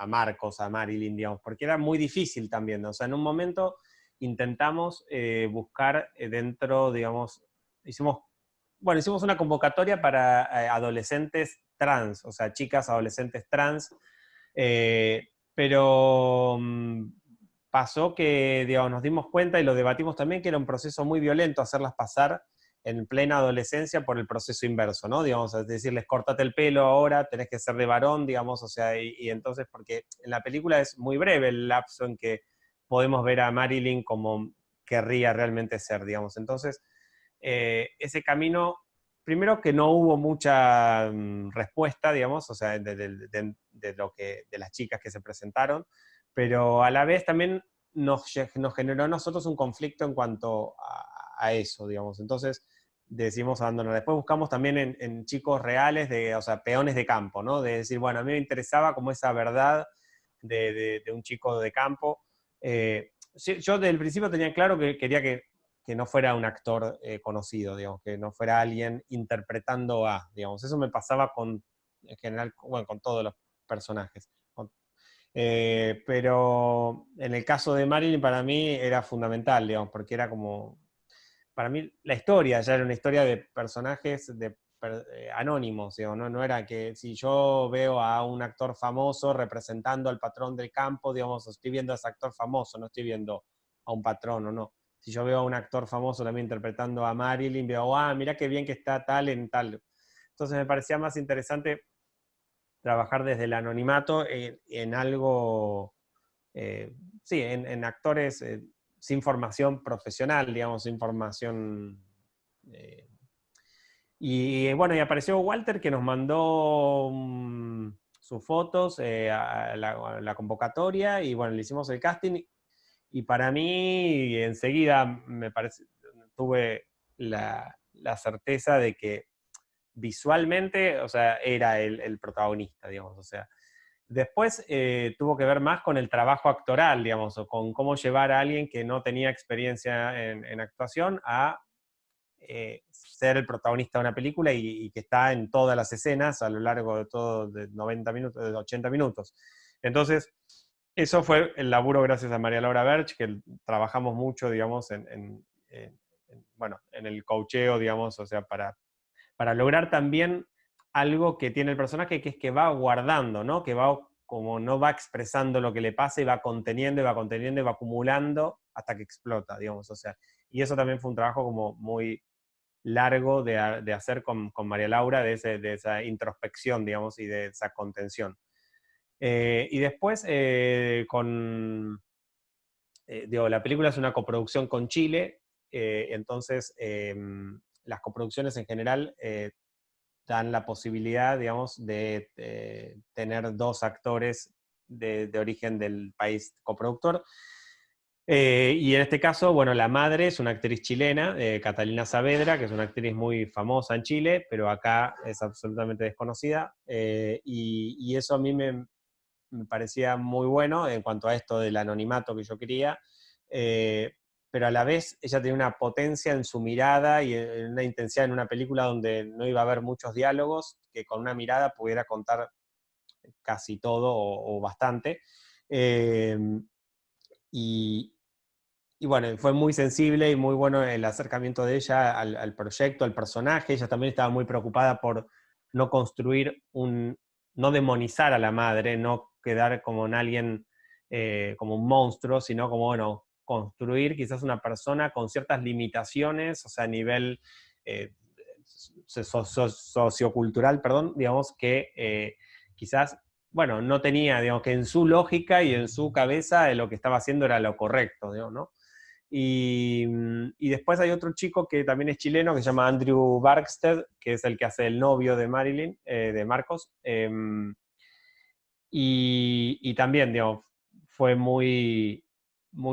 Marcos, a Marilyn, digamos, porque era muy difícil también, ¿no? O sea, en un momento intentamos buscar dentro, digamos, hicimos una convocatoria para adolescentes trans, o sea, chicas, adolescentes trans, pero pasó que, digamos, nos dimos cuenta y lo debatimos también que era un proceso muy violento hacerlas pasar en plena adolescencia por el proceso inverso, ¿no? Digamos, es decirles, córtate el pelo ahora, tenés que ser de varón, digamos, o sea, y entonces, porque en la película es muy breve el lapso en que podemos ver a Marilyn como querría realmente ser, digamos. Entonces, ese camino, primero que no hubo mucha respuesta, digamos, o sea, de las chicas que se presentaron, pero a la vez también nos generó a nosotros un conflicto en cuanto a eso, digamos. Entonces decidimos abandonar. Después buscamos también en chicos reales, o sea, peones de campo, ¿no? De decir, bueno, a mí me interesaba como esa verdad de un chico de campo. Yo desde el principio tenía claro que quería que no fuera un actor conocido, digamos, que no fuera alguien interpretando digamos. Eso me pasaba en general, bueno, con todos los personajes. Pero en el caso de Marilyn para mí era fundamental, digamos, porque era como, para mí la historia ya era una historia de personajes anónimos, digamos, no era que si yo veo a un actor famoso representando al patrón del campo, digamos, estoy viendo a ese actor famoso, no estoy viendo a un patrón o no. Si yo veo a un actor famoso también interpretando a Marilyn, veo, mira qué bien que está tal en tal. Entonces me parecía más interesante trabajar desde el anonimato en algo, sí, en actores sin formación profesional, digamos, sin formación. Y bueno, y apareció Walter que nos mandó sus fotos a la convocatoria y bueno, le hicimos el casting y para mí enseguida me parece, tuve la certeza de que visualmente, o sea, era el protagonista, digamos, o sea. Después tuvo que ver más con el trabajo actoral, digamos, o con cómo llevar a alguien que no tenía experiencia en actuación a ser el protagonista de una película y que está en todas las escenas a lo largo de todo, de 90 minutos, de 80 minutos. Entonces, eso fue el laburo gracias a María Laura Berch, que trabajamos mucho, digamos, bueno, en el coacheo, digamos, o sea, para lograr también algo que tiene el personaje, que es que va guardando, ¿no? Que va como no va expresando lo que le pasa y va conteniendo y va conteniendo y va acumulando hasta que explota, digamos, o sea. Y eso también fue un trabajo como muy largo de hacer con María Laura, de esa introspección, digamos, y de esa contención. Y después, digo, la película es una coproducción con Chile, entonces las coproducciones en general dan la posibilidad, digamos, de tener dos actores de origen del país coproductor. Y en este caso, bueno, la madre es una actriz chilena, Catalina Saavedra, que es una actriz muy famosa en Chile, pero acá es absolutamente desconocida. Y eso a mí me parecía muy bueno en cuanto a esto del anonimato que yo quería. Pero a la vez ella tenía una potencia en su mirada y una intensidad en una película donde no iba a haber muchos diálogos, que con una mirada pudiera contar casi todo o bastante. Eh, y, y bueno, fue muy sensible y muy bueno el acercamiento de ella al proyecto, al personaje. Ella también estaba muy preocupada por no construir no demonizar a la madre, no quedar como en alguien, como un monstruo, sino como, bueno, construir quizás una persona con ciertas limitaciones, o sea, a nivel sociocultural, perdón, digamos, que quizás, bueno, no tenía, digamos, que en su lógica y en su cabeza lo que estaba haciendo era lo correcto, digamos, ¿no? Y después hay otro chico que también es chileno, que se llama Andrew Barksted, que es el que hace el novio de Marilyn, de Marcos. Y también, digamos, fue muy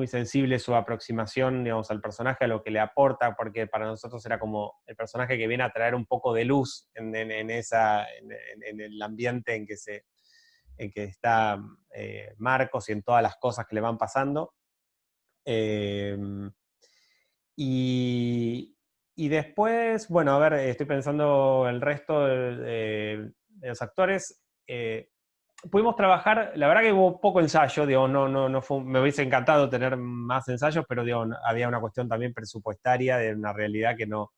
sensible su aproximación, digamos, al personaje, a lo que le aporta, porque para nosotros era como el personaje que viene a traer un poco de luz en el ambiente en que está Marcos y en todas las cosas que le van pasando. Eh, y después, bueno, a ver, estoy pensando el resto de los actores. Pudimos trabajar, la verdad que hubo poco ensayo, digo, no fue, me hubiese encantado tener más ensayos, pero digo, había una cuestión también presupuestaria de una realidad que no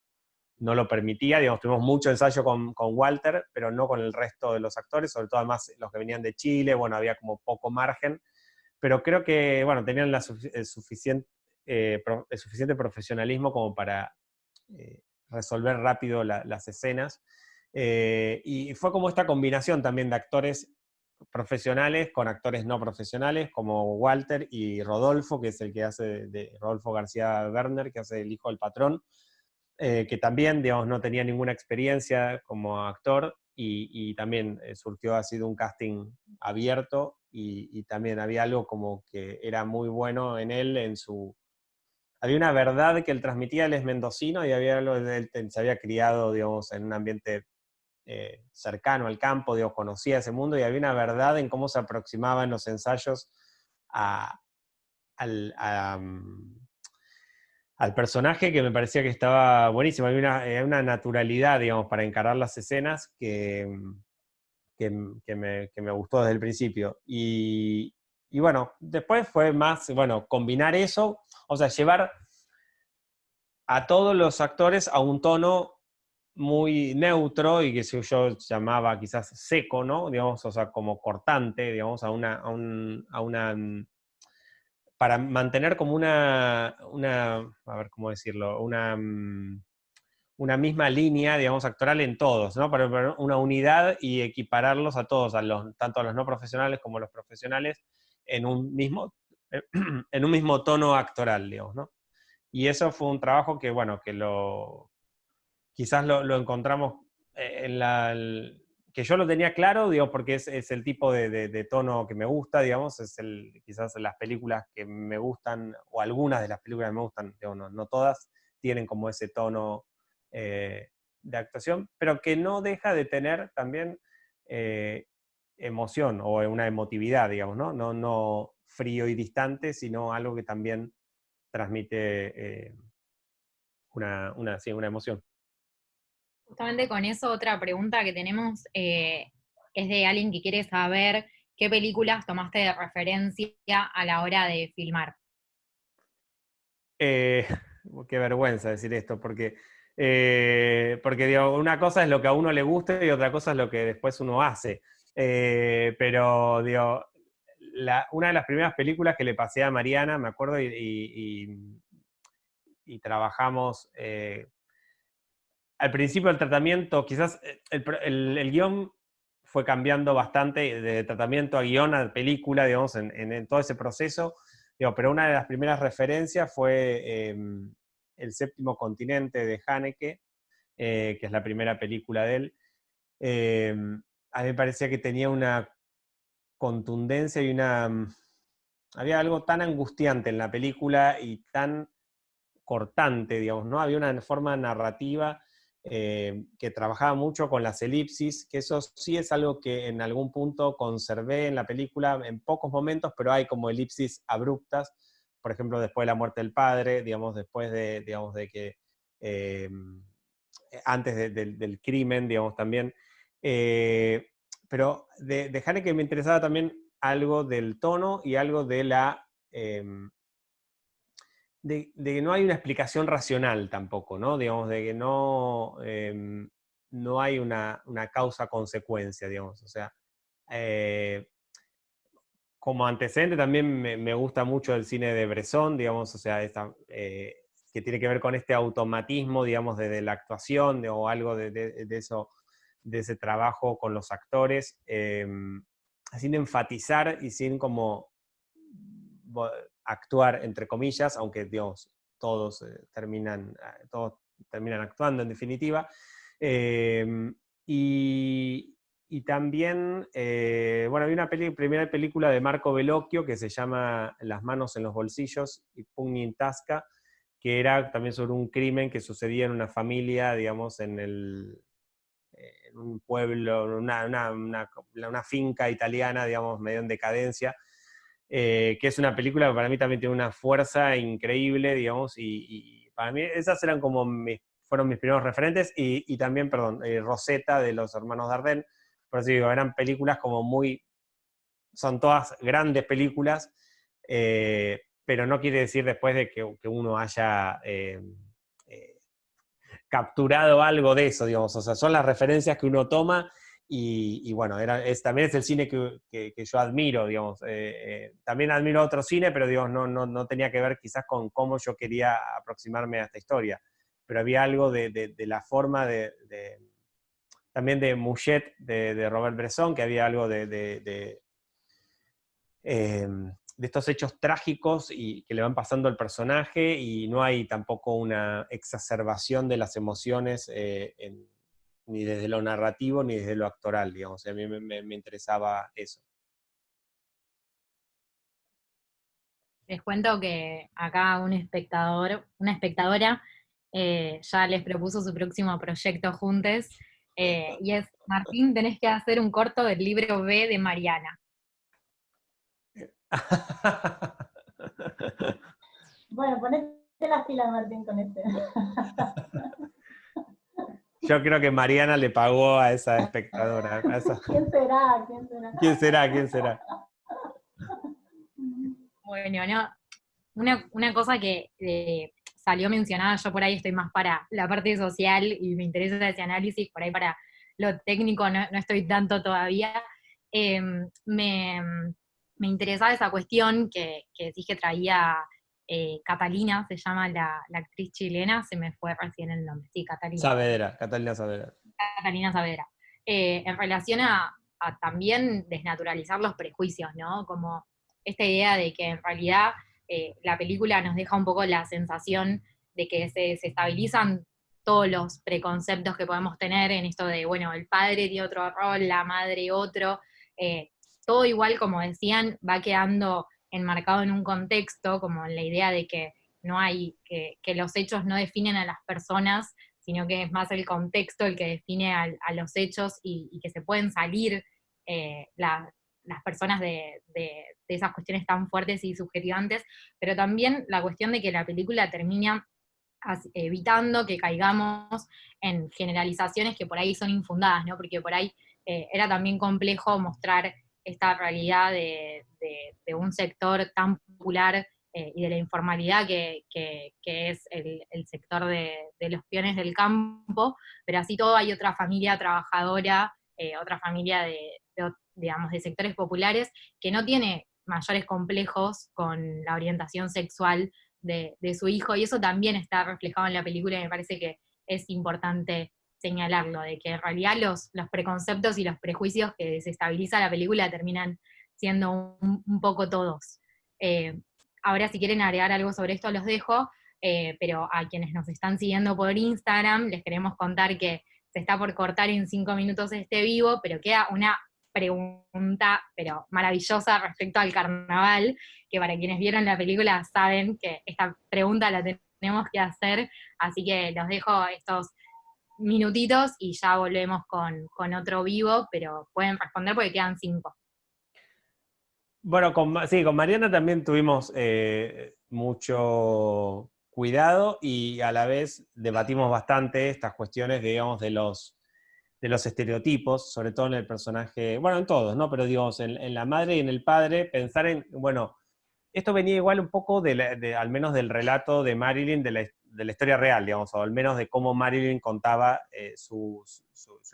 lo permitía. Digamos, tuvimos mucho ensayo con Walter, pero no con el resto de los actores, sobre todo además los que venían de Chile, bueno, había como poco margen, pero creo que, bueno, tenían el suficiente profesionalismo como para resolver rápido las escenas. Y fue como esta combinación también de actores profesionales con actores no profesionales, como Walter y Rodolfo, que es el que hace de Rodolfo García Werner, que hace el hijo del patrón, que también, digamos, no tenía ninguna experiencia como actor y también surgió así de un casting abierto y también había algo como que era muy bueno en él, había una verdad que él transmitía. Él es mendocino y había algo de él, se había criado, digamos, en un ambiente cercano al campo, digamos, conocía ese mundo y había una verdad en cómo se aproximaba en los ensayos a, al, a, al personaje que me parecía que estaba buenísimo. Había una naturalidad, digamos, para encarar las escenas que que me gustó desde el principio. Y bueno, después fue más, bueno, combinar eso, o sea, llevar a todos los actores a un tono muy neutro y que yo llamaba quizás seco, ¿no? Digamos, o sea, como cortante, digamos, para mantener como a ver cómo decirlo, una misma línea, digamos, actoral en todos, ¿no? Para una unidad y equipararlos a todos, tanto a los no profesionales como a los profesionales, en un mismo, en un mismo tono actoral, digamos, ¿no? Y eso fue un trabajo que, bueno, quizás lo encontramos que yo lo tenía claro, digo, porque es el tipo de tono que me gusta, digamos, quizás las películas que me gustan, o algunas de las películas que me gustan, digo, no todas, tienen como ese tono de actuación, pero que no deja de tener también emoción o una emotividad, digamos, ¿no? No frío y distante, sino algo que también transmite sí, una emoción. Justamente con eso, otra pregunta que tenemos es de alguien que quiere saber qué películas tomaste de referencia a la hora de filmar. Eh, Qué vergüenza decir esto, porque digo, una cosa es lo que a uno le gusta y otra cosa es lo que después uno hace. Pero digo, una de las primeras películas que le pasé a Mariana, me acuerdo, y trabajamos al principio del tratamiento, quizás el guión fue cambiando bastante de tratamiento a guión a película, digamos, en todo ese proceso. Digo, pero una de las primeras referencias fue El Séptimo Continente de Haneke, que es la primera película de él. Eh, a mí me parecía que tenía una contundencia y había algo tan angustiante en la película y tan cortante, digamos, ¿no? Había una forma narrativa que trabajaba mucho con las elipsis, que eso sí es algo que en algún punto conservé en la película, en pocos momentos, pero hay como elipsis abruptas, por ejemplo, después de la muerte del padre, digamos, después digamos, de que, antes del crimen, digamos, también. Pero de Haneke me interesaba también algo del tono y algo de de que no hay una explicación racional tampoco, ¿no? Digamos, de que no hay una causa-consecuencia, digamos. O sea, eh, como antecedente también me gusta mucho el cine de Bresson, digamos, o sea, que tiene que ver con este automatismo, digamos, de la actuación o algo de eso, de ese trabajo con los actores, sin enfatizar y sin como actuar, entre comillas, aunque digamos, todos terminan actuando en definitiva. Y también, bueno, hay una primera película de Marco Bellocchio que se llama Las manos en los bolsillos y Pugni in Tasca, que era también sobre un crimen que sucedía en una familia, digamos, en un pueblo, una finca italiana, digamos, medio en decadencia, que es una película que para mí también tiene una fuerza increíble, digamos, y para mí esas fueron mis primeros referentes, y también, perdón, Rosetta de los hermanos Dardenne, por eso digo, eran películas como son todas grandes películas, pero no quiere decir después de que uno haya capturado algo de eso, digamos, o sea, son las referencias que uno toma y bueno, también es el cine que yo admiro, digamos. También admiro otro cine, pero digamos, no tenía que ver quizás con cómo yo quería aproximarme a esta historia, pero había algo de la forma también de Mouchet, de Robert Bresson, que había algo de estos hechos trágicos y que le van pasando al personaje, y no hay tampoco una exacerbación de las emociones ni desde lo narrativo ni desde lo actoral, digamos. A mí me interesaba eso. Les cuento que acá un espectador, una espectadora, ya les propuso su próximo proyecto juntos, y es, Martín, tenés que hacer un corto del libro B de Mariana. Bueno, ponete las pilas, Martín, con este. Yo creo que Mariana le pagó a esa espectadora. ¿Quién será? ¿Quién será? ¿Quién será? ¿Quién será? Bueno, no, una cosa que salió mencionada, yo por ahí estoy más para la parte social y me interesa ese análisis, por ahí para lo técnico no estoy tanto todavía. Eh, me, me interesaba esa cuestión que decís que traía Catalina, se llama la actriz chilena, se me fue recién el nombre, sí, Catalina. Saavedra, Catalina Saavedra. Catalina Saavedra. En relación a también desnaturalizar los prejuicios, ¿no? Como esta idea de que en realidad la película nos deja un poco la sensación de que se desestabilizan todos los preconceptos que podemos tener en esto de, bueno, el padre tiene otro rol, la madre otro, todo igual, como decían, va quedando enmarcado en un contexto, como en la idea de que no hay, que los hechos no definen a las personas, sino que es más el contexto el que define a los hechos y que se pueden salir las personas de esas cuestiones tan fuertes y subjetivantes, pero también la cuestión de que la película termina evitando que caigamos en generalizaciones que por ahí son infundadas, ¿no? Porque por ahí era también complejo mostrar esta realidad de un sector tan popular y de la informalidad que es el sector de los peones del campo, pero así todo hay otra familia trabajadora, otra familia digamos, de sectores populares que no tiene mayores complejos con la orientación sexual de su hijo, y eso también está reflejado en la película y me parece que es importante señalarlo, de que en realidad los preconceptos y los prejuicios que desestabiliza la película terminan siendo un poco todos. Ahora si quieren agregar algo sobre esto los dejo, pero a quienes nos están siguiendo por Instagram les queremos contar que se está por cortar en 5 minutos este vivo, pero queda una pregunta, pero maravillosa respecto al carnaval, que para quienes vieron la película saben que esta pregunta la tenemos que hacer, así que los dejo estos minutitos y ya volvemos con otro vivo, pero pueden responder porque quedan 5. Bueno, sí, con Mariana también tuvimos mucho cuidado y a la vez debatimos bastante estas cuestiones, digamos, de los estereotipos, sobre todo en el personaje, bueno, en todos, ¿no? Pero digamos, en la madre y en el padre, pensar en, bueno, esto venía igual un poco al menos del relato de Marilyn, de la historia real, digamos, o al menos de cómo Marilyn contaba su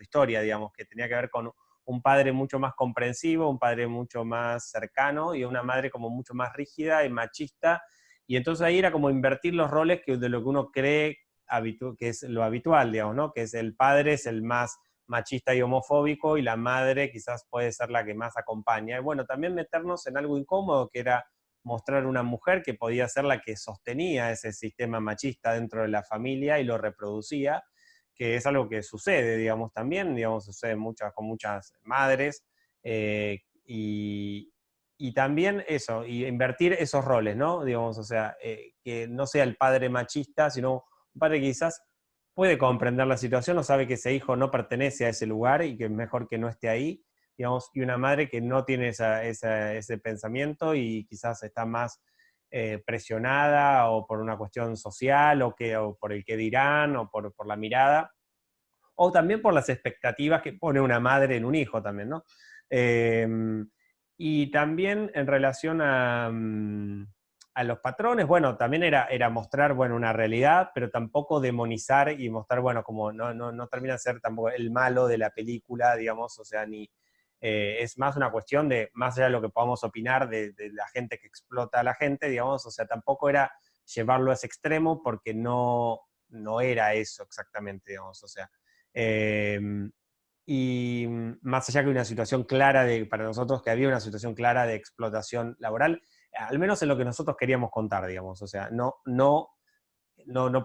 historia, digamos, que tenía que ver con un padre mucho más comprensivo, un padre mucho más cercano y una madre como mucho más rígida y machista, y entonces ahí era como invertir los roles de lo que uno cree que es lo habitual, digamos, ¿no? Que es el padre es el más machista y homofóbico y la madre quizás puede ser la que más acompaña. Y bueno, también meternos en algo incómodo que era mostrar una mujer que podía ser la que sostenía ese sistema machista dentro de la familia y lo reproducía, que es algo que sucede, digamos, también, digamos, sucede con muchas madres, y también eso, y invertir esos roles, ¿no? Digamos, o sea, que no sea el padre machista, sino un padre que quizás puede comprender la situación, o sabe que ese hijo no pertenece a ese lugar y que es mejor que no esté ahí, digamos, y una madre que no tiene ese pensamiento y quizás está más presionada o por una cuestión social o por el que dirán o por la mirada, o también por las expectativas que pone una madre en un hijo también, ¿no? Y también en relación a los patrones, bueno, también era mostrar, bueno, una realidad, pero tampoco demonizar y mostrar, bueno, como no termina de ser tampoco el malo de la película, digamos, o sea, es más una cuestión de, más allá de lo que podamos opinar de la gente que explota a la gente, digamos, o sea, tampoco era llevarlo a ese extremo porque no era eso exactamente, digamos, o sea, y más allá que una situación clara para nosotros, que había una situación clara de explotación laboral, al menos en lo que nosotros queríamos contar, digamos, o sea, no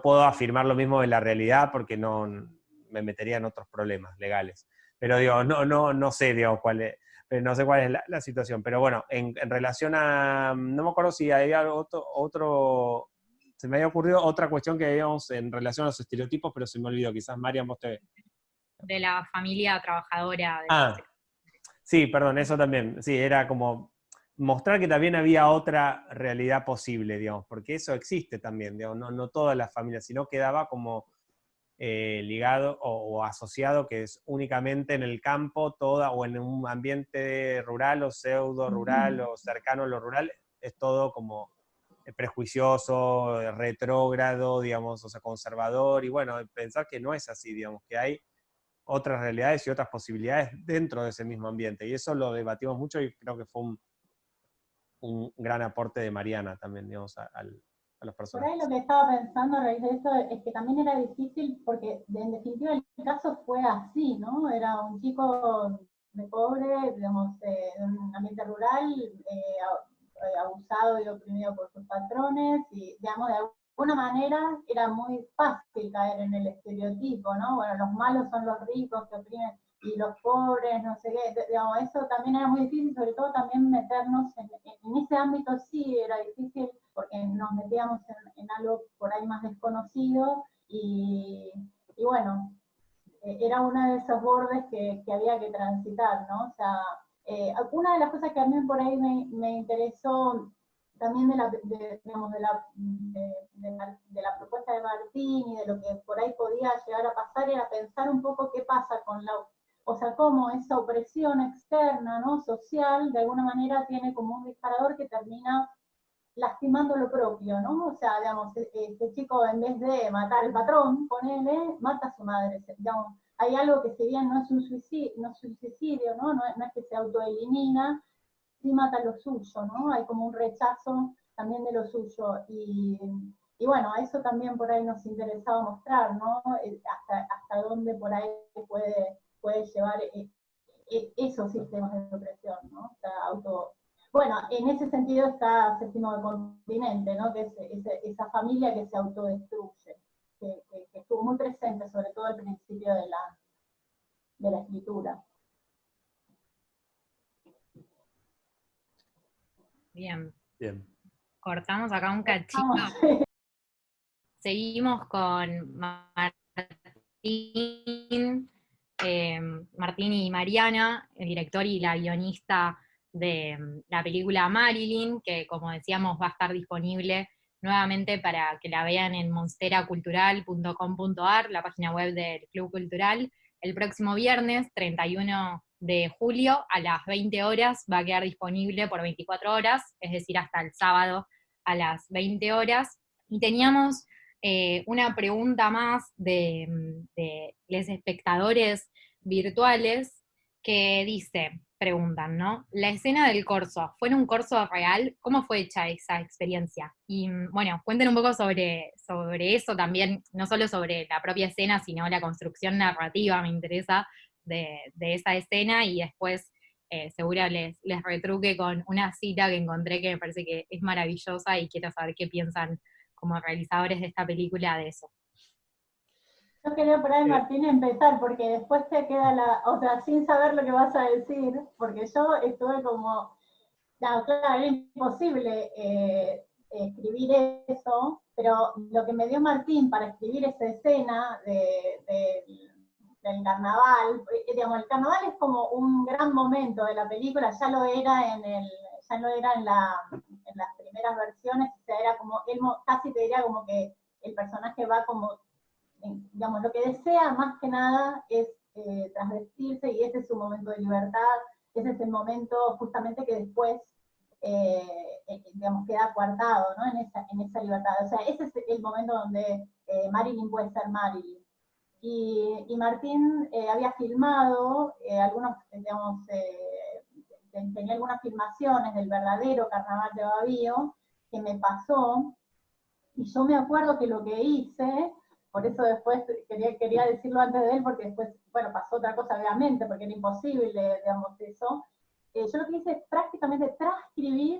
puedo afirmar lo mismo de la realidad porque no me metería en otros problemas legales, pero digo, no sé, digamos, no sé cuál es la situación, pero bueno, en relación a, no me acuerdo si había otro, se me había ocurrido otra cuestión que habíamos en relación a los estereotipos, pero se me olvidó, quizás Marian, vos te... De la familia trabajadora. Sí, perdón, eso también, sí, era como mostrar que también había otra realidad posible, digamos, porque eso existe también, digamos, no todas las familias, sino quedaba como ligado o asociado, que es únicamente en el campo, o en un ambiente rural o pseudo rural o cercano a lo rural, es todo como prejuicioso, retrógrado, digamos, o sea, conservador, y bueno, pensar que no es así, digamos, que hay otras realidades y otras posibilidades dentro de ese mismo ambiente, y eso lo debatimos mucho y creo que fue un gran aporte de Mariana también, digamos, a los Por ahí personajes. lo que estaba pensando a raíz de eso es que también era difícil porque en definitiva el caso fue así, ¿no? Era un chico de pobre, digamos, en un ambiente rural, abusado y oprimido por sus patrones y, digamos, de alguna manera era muy fácil caer en el estereotipo, ¿no? Bueno, los malos son los ricos que oprimen y los pobres, no sé qué, digamos, eso también era muy difícil, sobre todo también meternos en ese ámbito sí era difícil porque nos metíamos en algo por ahí más desconocido y bueno, era uno de esos bordes que había que transitar, ¿no? O sea, una de las cosas que a mí por ahí me interesó también digamos, de la propuesta de Martín y de lo que por ahí podía llegar a pasar era pensar un poco qué pasa con o sea, cómo esa opresión externa, ¿no? Social, de alguna manera tiene como un disparador que termina lastimando lo propio, ¿no? O sea, digamos, este chico en vez de matar al patrón, ponele, mata a su madre, digamos, hay algo que si bien no es un suicidio, no es que se autoelimina, sí mata lo suyo, ¿no? Hay como un rechazo también de lo suyo y bueno, a eso también por ahí nos interesaba mostrar, ¿no? Hasta dónde por ahí puede llevar esos sistemas de opresión, ¿no? O sea, bueno, en ese sentido está Séptimo Continente, ¿no? Que es esa familia que se autodestruye, que estuvo muy presente, sobre todo al principio de la escritura. Bien. Bien. Cortamos acá un cachito. Seguimos con Martín y Mariana, el director y la guionista de la película Marilyn, que como decíamos va a estar disponible nuevamente para que la vean en monsteracultural.com.ar, la página web del Club Cultural. El próximo viernes, 31 de julio, a las 20 horas, va a quedar disponible por 24 horas, es decir, hasta el sábado a las 20 horas. Y teníamos una pregunta más de los espectadores virtuales que preguntan, ¿no? La escena del corso, ¿fue en un corso real? ¿Cómo fue hecha esa experiencia? Y bueno, cuenten un poco sobre eso también, no solo sobre la propia escena, sino la construcción narrativa, me interesa, de esa escena, y después seguro les retruque con una cita que encontré que me parece que es maravillosa y quiero saber qué piensan como realizadores de esta película de eso. Yo quería por ahí, Martín, empezar, porque después te queda o sea, sin saber lo que vas a decir, porque yo estuve como, claro, era imposible escribir eso, pero lo que me dio Martín para escribir esa escena del carnaval, digamos, el carnaval es como un gran momento de la película, ya lo era en las primeras versiones, o sea, era como, casi te diría como que el personaje va como, digamos, lo que desea más que nada es transvestirse y ese es su momento de libertad, ese es el momento justamente que después, digamos, queda coartado, ¿no? En esa libertad. O sea, ese es el momento donde Marilyn puede ser Marilyn. Y Martín había filmado algunos, digamos, tenía algunas filmaciones del verdadero Carnaval de Bavío que me pasó, y yo me acuerdo que lo que hice, por eso después quería decirlo antes de él, porque después, bueno, pasó otra cosa obviamente, porque era imposible, digamos, eso. Yo lo que hice es prácticamente transcribir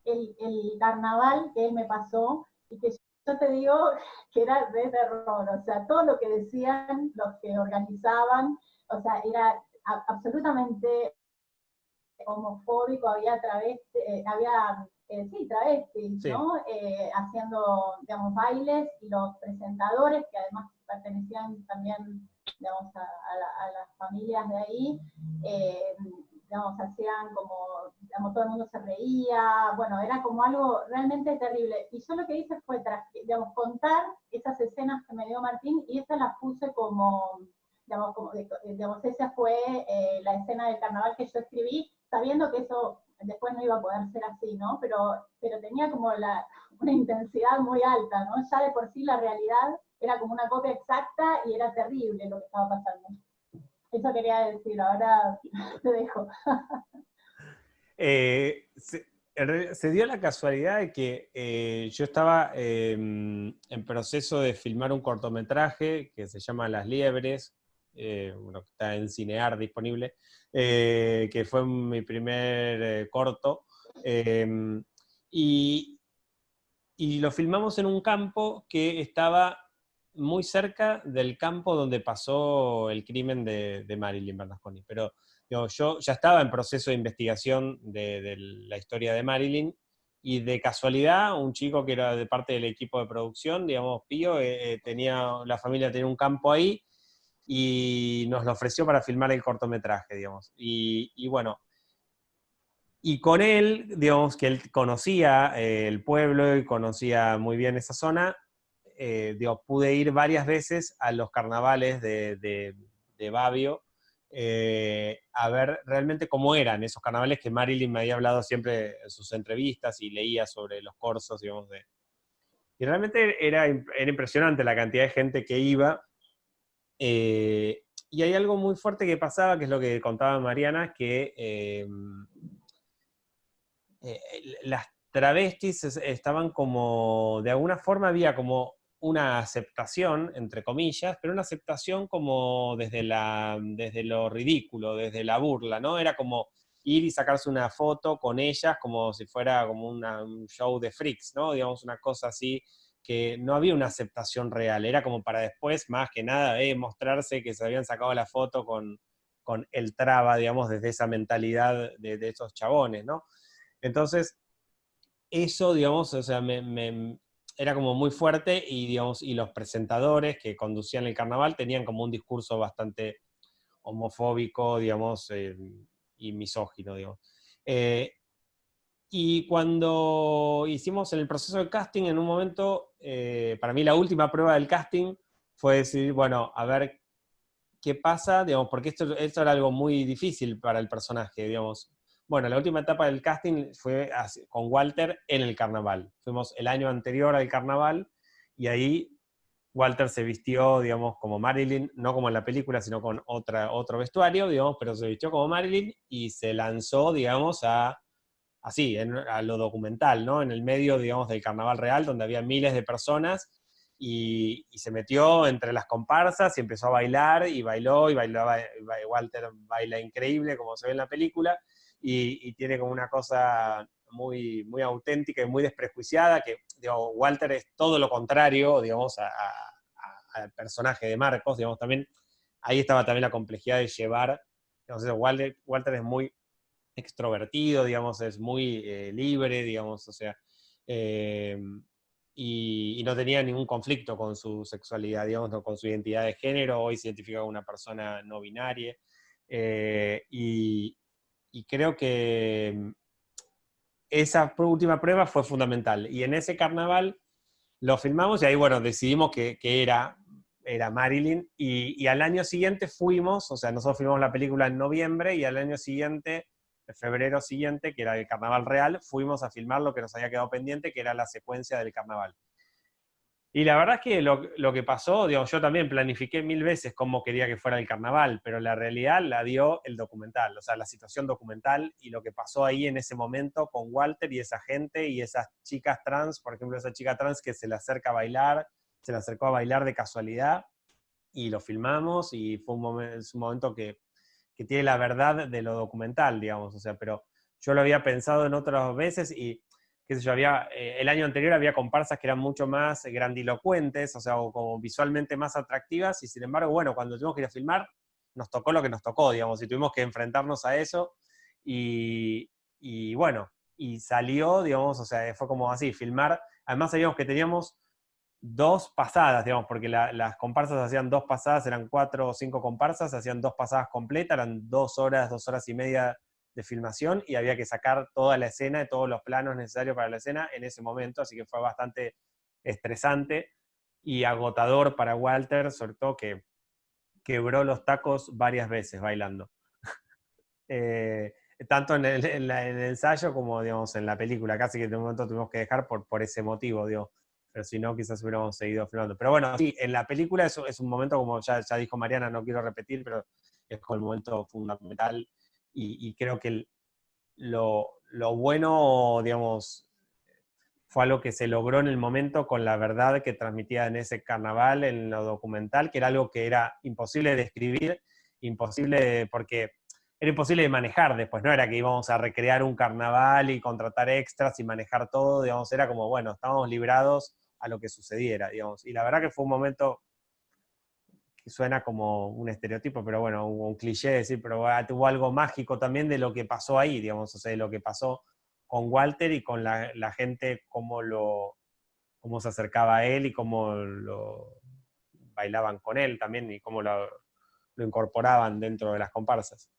el carnaval que él me pasó, y que yo te digo que era de terror, o sea, todo lo que decían los que organizaban, o sea, era absolutamente homofóbico, había travestis, Sí. ¿no? Haciendo, digamos, bailes, y los presentadores, que además pertenecían también, digamos, a las familias de ahí, digamos, hacían como, digamos, todo el mundo se reía, bueno, era como algo realmente terrible. Y yo lo que hice fue, digamos, contar esas escenas que me dio Martín, y esas las puse como, digamos, esa fue la escena del carnaval que yo escribí, sabiendo que eso después no iba a poder ser así, ¿no? Pero tenía como una intensidad muy alta, ¿no? Ya de por sí la realidad era como una copia exacta y era terrible lo que estaba pasando. Eso quería decir, ahora te dejo. Se dio la casualidad de que yo estaba en proceso de filmar un cortometraje que se llama Las Liebres, bueno, que está en Cinear disponible, que fue mi primer corto. Y, y lo filmamos en un campo que estaba muy cerca del campo donde pasó el crimen de Marilyn Bernasconi. Pero digo, yo ya estaba en proceso de investigación de la historia de Marilyn, y de casualidad, un chico que era de parte del equipo de producción, digamos, Pío, la familia tenía un campo ahí, y nos lo ofreció para filmar el cortometraje, digamos. Y bueno, y con él, digamos que él conocía el pueblo y conocía muy bien esa zona, digo, pude ir varias veces a los carnavales de Babio, a ver realmente cómo eran esos carnavales que Marilyn me había hablado siempre en sus entrevistas, y leía sobre los corsos, digamos, y realmente era impresionante la cantidad de gente que iba. Y hay algo muy fuerte que pasaba, que es lo que contaba Mariana, que las travestis estaban como, de alguna forma había como una aceptación, entre comillas, pero una aceptación como desde lo ridículo, desde la burla, ¿no? Era como ir y sacarse una foto con ellas como si fuera como un show de freaks, ¿no? Digamos, una cosa así, que no había una aceptación real, era como para después, más que nada, mostrarse que se habían sacado la foto con el traba, digamos, desde esa mentalidad de esos chabones, ¿no? Entonces, eso, digamos, o sea, era como muy fuerte, y, digamos, y los presentadores que conducían el carnaval tenían como un discurso bastante homofóbico, digamos, y misógino, digamos. Eh, y cuando hicimos el proceso de casting, en un momento, para mí la última prueba del casting fue decir, bueno, a ver qué pasa, digamos, porque esto era algo muy difícil para el personaje, digamos. Bueno, la última etapa del casting fue con Walter en el carnaval. Fuimos el año anterior al carnaval, y ahí Walter se vistió, digamos, como Marilyn, no como en la película, sino con otro vestuario, digamos, pero se vistió como Marilyn y se lanzó, digamos, a lo documental, ¿no? En el medio, digamos, del carnaval real, donde había miles de personas, y se metió entre las comparsas y empezó a bailar, y bailó, y bailaba. Walter baila increíble, como se ve en la película, y tiene como una cosa muy, muy auténtica y muy desprejuiciada, que, digo, Walter es todo lo contrario, digamos, al personaje de Marcos, digamos, también, ahí estaba también la complejidad de llevar, digamos, Walter es muy extrovertido, digamos, es muy libre, digamos, o sea, eh, y no tenía ningún conflicto con su sexualidad, digamos, no, con su identidad de género. Hoy se identifica como una persona no binaria, y creo que esa última prueba fue fundamental. Y en ese carnaval lo filmamos, y ahí, bueno, decidimos que era Marilyn, y al año siguiente fuimos, o sea, nosotros filmamos la película en noviembre, y al año siguiente, en febrero siguiente, que era el carnaval real, fuimos a filmar lo que nos había quedado pendiente, que era la secuencia del carnaval. Y la verdad es que lo que pasó, digamos, yo también planifiqué 1000 veces cómo quería que fuera el carnaval, pero la realidad la dio el documental, o sea, la situación documental y lo que pasó ahí en ese momento con Walter y esa gente y esas chicas trans, por ejemplo, esa chica trans que se le acerca a bailar, se le acercó a bailar de casualidad, y lo filmamos, y fue es un momento que tiene la verdad de lo documental, digamos, o sea, pero yo lo había pensado en otras veces, y qué sé yo, el año anterior había comparsas que eran mucho más grandilocuentes, o sea, o como visualmente más atractivas, y sin embargo, bueno, cuando tuvimos que ir a filmar, nos tocó lo que nos tocó, digamos, y tuvimos que enfrentarnos a eso, y bueno, y salió, digamos, o sea, fue como así, filmar, además sabíamos que teníamos 2 pasadas, digamos, porque las comparsas hacían 2 pasadas, eran 4 o 5 comparsas, hacían 2 pasadas completas, eran 2 horas y media de filmación y había que sacar toda la escena, todos los planos necesarios para la escena en ese momento, así que fue bastante estresante y agotador para Walter, sobre todo que quebró los tacos varias veces bailando. Tanto en el ensayo como, digamos, en la película, casi que en un momento tuvimos que dejar por ese motivo, digo, pero si no, quizás hubiéramos seguido filmando. Pero bueno, sí, en la película es un momento, como ya dijo Mariana, no quiero repetir, pero es como el momento fundamental, y creo que lo bueno, digamos, fue algo que se logró en el momento con la verdad que transmitía en ese carnaval, en lo documental, que era algo que era imposible de escribir, porque era imposible de manejar después, no era que íbamos a recrear un carnaval y contratar extras y manejar todo, digamos, era como, bueno, estábamos librados a lo que sucediera, digamos. Y la verdad que fue un momento que suena como un estereotipo, pero bueno, un cliché decir, pero tuvo algo mágico también de lo que pasó ahí, digamos, o sea, de lo que pasó con Walter y con la gente, cómo se acercaba a él y cómo lo bailaban con él también y cómo lo incorporaban dentro de las comparsas.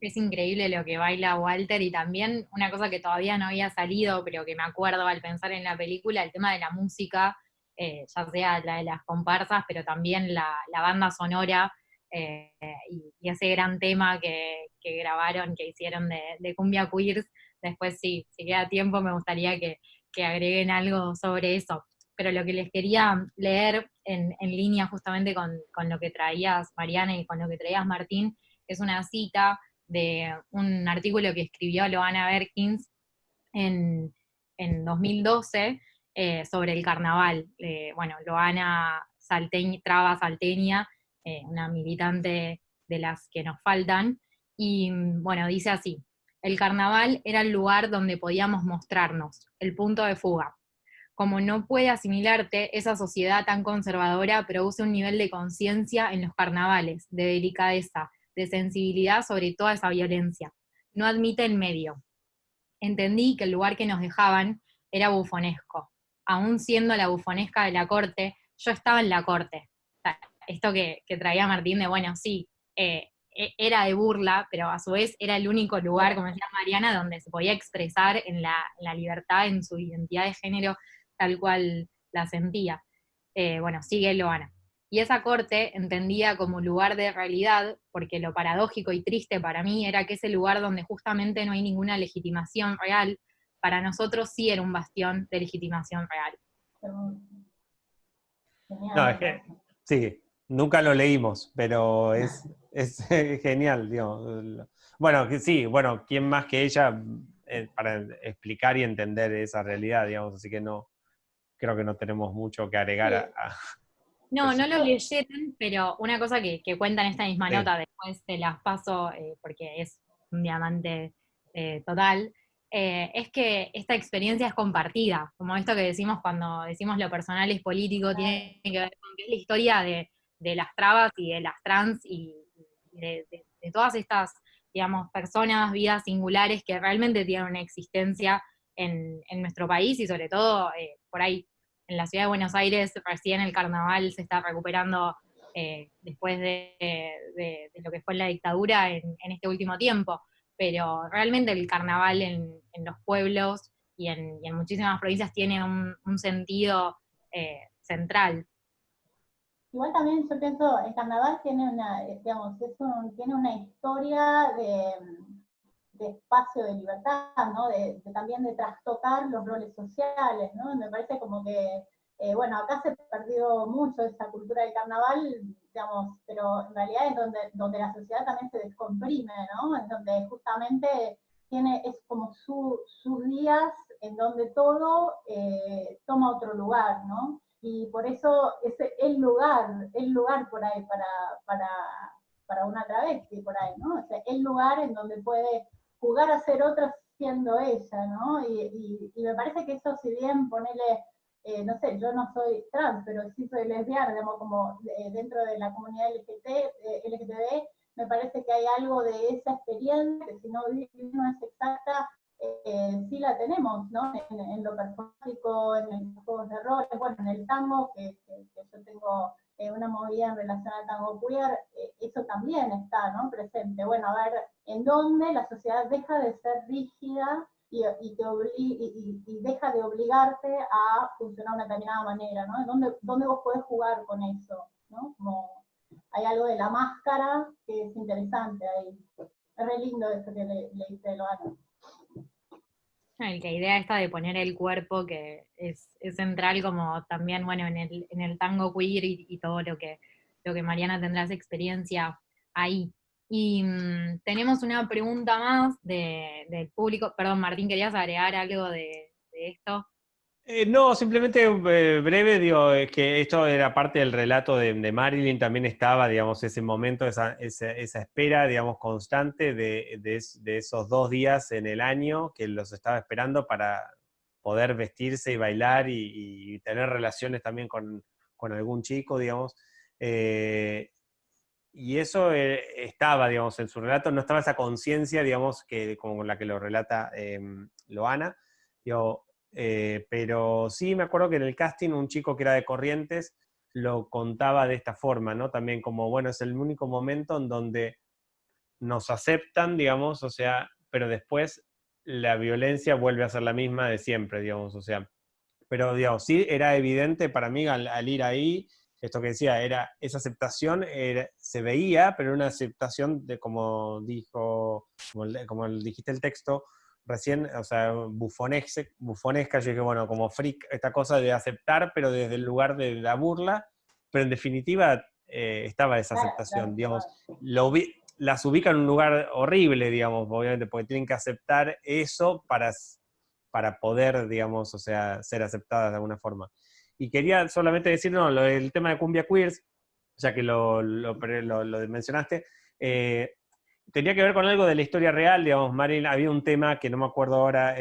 Es increíble lo que baila Walter, y también una cosa que todavía no había salido, pero que me acuerdo al pensar en la película, el tema de la música, ya sea la de las comparsas, pero también la banda sonora, y ese gran tema que grabaron, que hicieron de Cumbia Queers. Después sí, si queda tiempo me gustaría que agreguen algo sobre eso. Pero lo que les quería leer en línea justamente con lo que traías, Mariana, y con lo que traías, Martín, es una cita de un artículo que escribió Loana Berkins en 2012, sobre el carnaval. Bueno, Loana traba salteña, una militante de las que nos faltan, y bueno, dice así: el carnaval era el lugar donde podíamos mostrarnos, el punto de fuga. Como no puede asimilarte, esa sociedad tan conservadora produce un nivel de conciencia en los carnavales, de delicadeza, de sensibilidad sobre toda esa violencia. No admite el medio. Entendí que el lugar que nos dejaban era bufonesco. Aún siendo la bufonesca de la corte, yo estaba en la corte. O sea, esto que traía Martín de, bueno, sí, era de burla, pero a su vez era el único lugar, como decía Mariana, donde se podía expresar en la libertad, en su identidad de género, tal cual la sentía. Bueno, sigue Loana. Y esa corte entendía como lugar de realidad, porque lo paradójico y triste para mí era que ese lugar donde justamente no hay ninguna legitimación real, para nosotros sí era un bastión de legitimación real. No, es Genial. que, sí, nunca lo leímos, pero es genial, digamos. Bueno, que sí, bueno, ¿quién más que ella para explicar y entender esa realidad, digamos? Así que no, creo que no tenemos mucho que agregar Sí. No, no lo leyeron, pero una cosa que cuenta en esta misma Sí. nota, después se las paso, porque es un diamante total, es que esta experiencia es compartida, como esto que decimos cuando decimos lo personal es político, tiene que ver con que es la historia de las trabas y de las trans y de todas estas, digamos, personas, vidas singulares que realmente tienen una existencia en nuestro país, y sobre todo por ahí en la ciudad de Buenos Aires recién el carnaval se está recuperando, después de lo que fue la dictadura en este último tiempo, pero realmente el carnaval en los pueblos y en muchísimas provincias tiene un sentido central. Igual también yo pienso, el carnaval tiene digamos, tiene una historia de espacio de libertad, ¿no? También de trastocar los roles sociales, ¿no? Me parece como que, bueno, acá se perdió mucho esa cultura del carnaval, digamos, pero en realidad es donde la sociedad también se descomprime, ¿no? Es donde justamente es como sus días en donde todo toma otro lugar, ¿no? Y por eso es el lugar por ahí para una travesti por ahí, ¿no? O sea, el lugar en donde puede jugar a ser otra siendo ella, ¿no? Y me parece que eso, si bien ponele, no sé, yo no soy trans, pero sí soy lesbiana, digamos, como dentro de la comunidad LGTB, me parece que hay algo de esa experiencia que si no es exacta, sí la tenemos, ¿no? En lo performático, en los juegos de roles, bueno, en el tango, que yo tengo una movida en relación al tango queer, eso también está, ¿no?, presente. Bueno, a ver, ¿en dónde la sociedad deja de ser rígida y deja de obligarte a funcionar de una determinada manera, ¿no? ¿Dónde vos podés jugar con eso, ¿no? Como hay algo de la máscara que es interesante ahí. Es re lindo eso que leíste, Loana. La idea esta de poner el cuerpo, que es central como también, bueno, en el tango queer y todo lo que Mariana tendrá esa experiencia ahí. Y tenemos una pregunta más del público. Perdón, Martín, ¿querías agregar algo de esto? No, simplemente breve, digo, que esto era parte del relato de Marilyn, también estaba, digamos, ese momento, esa espera, digamos, constante de esos 2 días en el año que los estaba esperando para poder vestirse y bailar y tener relaciones también con algún chico, digamos. Y eso estaba, digamos, en su relato, no estaba esa conciencia, digamos, que como la que lo relata Loana, digo, pero sí me acuerdo que en el casting un chico que era de Corrientes lo contaba de esta forma, ¿no? También como, bueno, es el único momento en donde nos aceptan, digamos, o sea, pero después la violencia vuelve a ser la misma de siempre, digamos, o sea, pero digamos, sí era evidente para mí al ir ahí, esto que decía, era esa aceptación, se veía, pero era una aceptación de, como dijo, como dijiste el texto recién, o sea, bufonesca, yo dije, bueno, como freak, esta cosa de aceptar, pero desde el lugar de la burla, pero en definitiva estaba esa aceptación, digamos, las ubica en un lugar horrible, digamos, obviamente, porque tienen que aceptar eso para poder, digamos, o sea, ser aceptadas de alguna forma. Y quería solamente decir, no, el tema de Cumbia Queers, ya que lo mencionaste, tenía que ver con algo de la historia real, digamos, Marilyn, había un tema que no me acuerdo ahora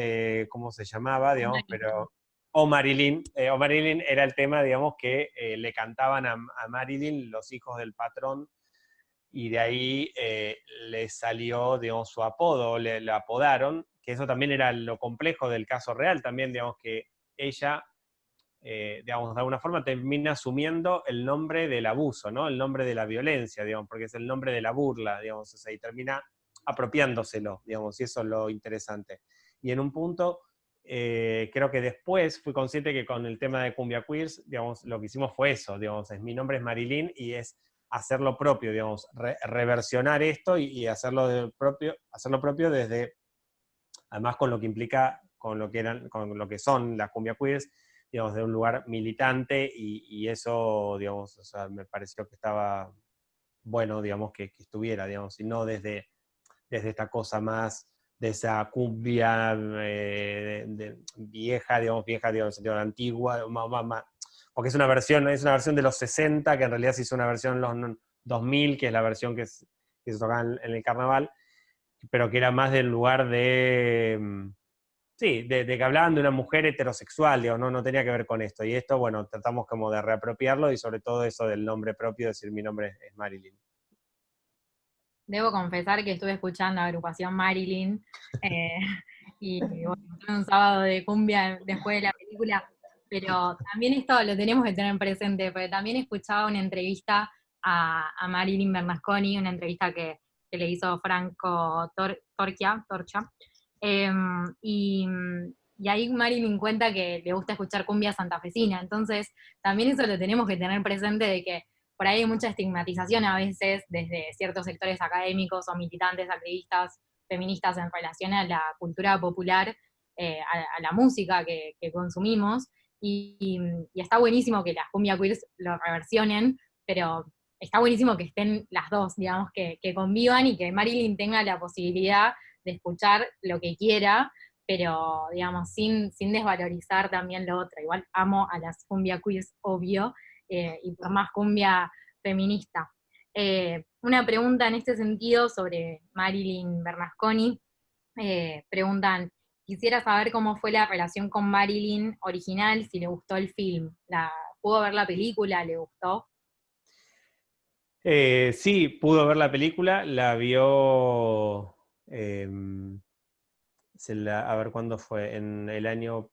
cómo se llamaba, digamos, pero... O Marilyn era el tema, digamos, que le cantaban a Marilyn los hijos del patrón, y de ahí le salió, digamos, su apodo, le apodaron, que eso también era lo complejo del caso real, también, digamos, que ella, digamos, de alguna forma termina asumiendo el nombre del abuso, ¿no? El nombre de la violencia, digamos, porque es el nombre de la burla, digamos, o sea, y termina apropiándoselo, digamos, y eso es lo interesante. Y en un punto, creo que después fui consciente que con el tema de Cumbia Queers, digamos, lo que hicimos fue eso, digamos, mi nombre es Marilyn y es hacer lo propio, digamos, reversionar esto y hacerlo propio desde, además con lo que implica, con lo que son las cumbia queers, digamos, de un lugar militante y eso, digamos, o sea, me pareció que estaba bueno, digamos, que estuviera, digamos, y no desde esta cosa más de esa cumbia vieja, digamos, en el sentido de antigua, porque es una versión de los 60, que en realidad se hizo una versión en los 2000, que es la versión que se tocaba en el carnaval, pero que era más del lugar sí, de que hablaban de una mujer heterosexual, digamos, no tenía que ver con esto. Y esto, bueno, tratamos como de reapropiarlo y sobre todo eso del nombre propio, decir mi nombre es Marilyn. Debo confesar que estuve escuchando a Agrupación Marilyn eh, y bueno, tuve un sábado de cumbia después de la película, pero también esto lo tenemos que tener presente, porque también escuchaba una entrevista a Marilyn Bernasconi, una entrevista que le hizo Franco Torcha, eh, y, y ahí Marilyn cuenta que le gusta escuchar cumbia santafesina, entonces también eso lo tenemos que tener presente de que por ahí hay mucha estigmatización a veces desde ciertos sectores académicos o militantes, activistas, feministas en relación a la cultura popular, a la música que consumimos, y está buenísimo que las cumbia queers lo reversionen, pero está buenísimo que estén las dos, digamos, que convivan y que Marilyn tenga la posibilidad de escuchar lo que quiera, pero digamos, sin desvalorizar también lo otro. Igual amo a las cumbia queers, obvio, y por más cumbia feminista. Una pregunta en este sentido sobre Marilyn Bernasconi. Preguntan, quisiera saber cómo fue la relación con Marilyn original, si le gustó el film. ¿Pudo ver la película? ¿Le gustó? Sí, pudo ver la película, la vio, a ver cuándo fue, en el año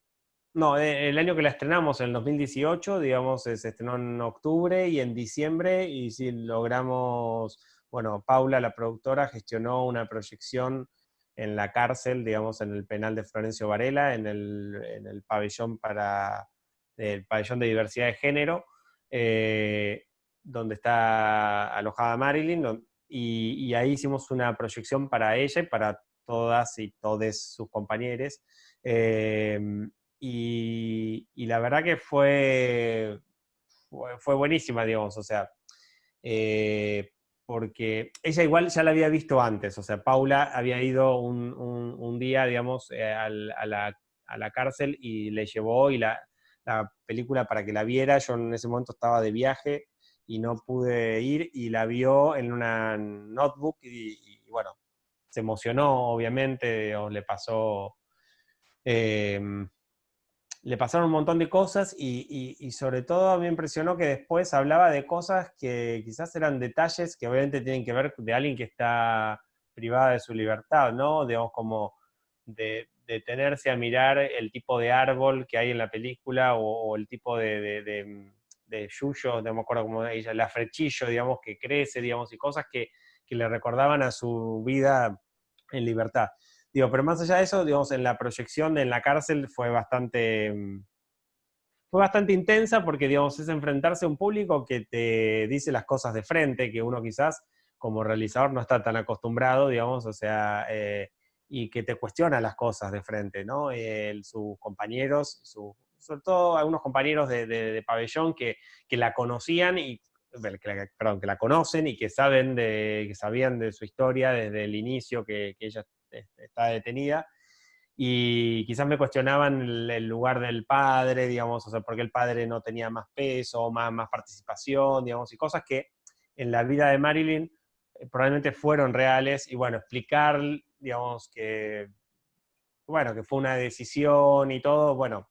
No, el año que la estrenamos, en el 2018, digamos, se estrenó en octubre y en diciembre, y sí logramos, bueno, Paula, la productora, gestionó una proyección en la cárcel, digamos, en el penal de Florencio Varela, en el pabellón el pabellón de diversidad de género, eh, donde está alojada Marilyn, y ahí hicimos una proyección para ella y para todas y todes sus compañeros. Eh, y la verdad que fue buenísima, digamos, o sea, eh, porque ella igual ya la había visto antes, o sea, Paula había ido un día, digamos, a la cárcel y le llevó la película para que la viera. Yo en ese momento estaba de viaje y no pude ir, y la vio en una notebook y bueno, se emocionó, obviamente, o eh, le pasaron un montón de cosas, y sobre todo a mí me impresionó que después hablaba de cosas que quizás eran detalles que obviamente tienen que ver de alguien que está privada de su libertad, ¿no? Digamos, como de detenerse a mirar el tipo de árbol que hay en la película, o el tipo de yuyo, no me acuerdo cómo ella, la frechillo, digamos, que crece, digamos, y cosas que le recordaban a su vida en libertad. Digo, pero más allá de eso, digamos, en la proyección en la cárcel fue bastante intensa, porque, digamos, es enfrentarse a un público que te dice las cosas de frente, que uno quizás como realizador no está tan acostumbrado, digamos, o sea, y que te cuestiona las cosas de frente, ¿no? Sus compañeros, sobre todo algunos compañeros de pabellón que la conocían perdón, que la conocen y que que sabían de su historia desde el inicio que ella está detenida, y quizás me cuestionaban el lugar del padre, digamos, o sea, por qué el padre no tenía más peso, más participación, digamos, y cosas que en la vida de Marilyn probablemente fueron reales, y bueno, explicar, digamos, bueno, que fue una decisión y todo, bueno,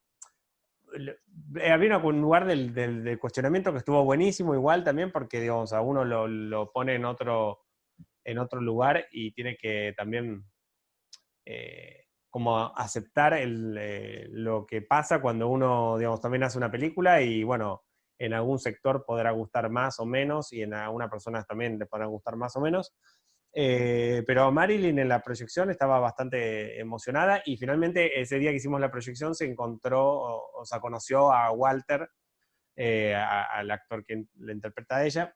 había un lugar del cuestionamiento que estuvo buenísimo igual también, porque, digamos, a uno lo pone en otro lugar, y tiene que también como aceptar lo que pasa cuando uno, digamos, también hace una película, y bueno, en algún sector podrá gustar más o menos, y en algunas personas también le podrá gustar más o menos. Pero Marilyn en la proyección estaba bastante emocionada, y finalmente ese día que hicimos la proyección se encontró, o sea, conoció a Walter, al actor que le interpreta a ella,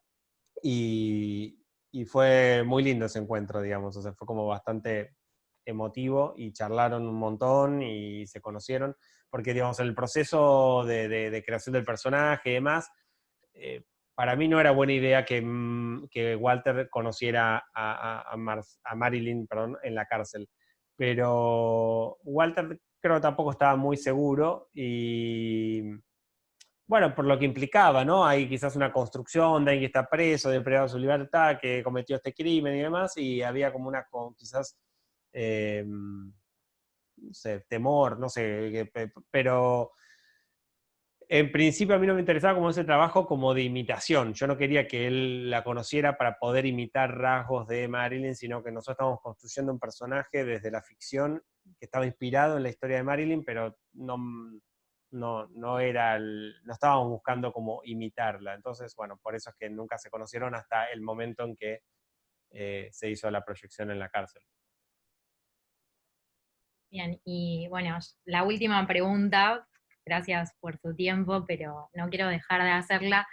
y fue muy lindo ese encuentro, digamos, o sea, fue como bastante emotivo, y charlaron un montón y se conocieron, porque, digamos, el proceso de creación del personaje y demás, eh, para mí no era buena idea que Walter conociera a Marilyn, perdón, en la cárcel, pero Walter creo que tampoco estaba muy seguro, y bueno, por lo que implicaba, ¿no? Hay quizás una construcción de alguien que está preso, de privado de su libertad, que cometió este crimen y demás, y había como quizás, no sé, temor, no sé, pero en principio a mí no me interesaba como ese trabajo como de imitación. Yo no quería que él la conociera para poder imitar rasgos de Marilyn, sino que nosotros estábamos construyendo un personaje desde la ficción que estaba inspirado en la historia de Marilyn, pero no estábamos buscando como imitarla. Entonces, bueno, por eso es que nunca se conocieron hasta el momento en que se hizo la proyección en la cárcel. Bien, y bueno, la última pregunta, gracias por su tiempo, pero no quiero dejar de hacerla,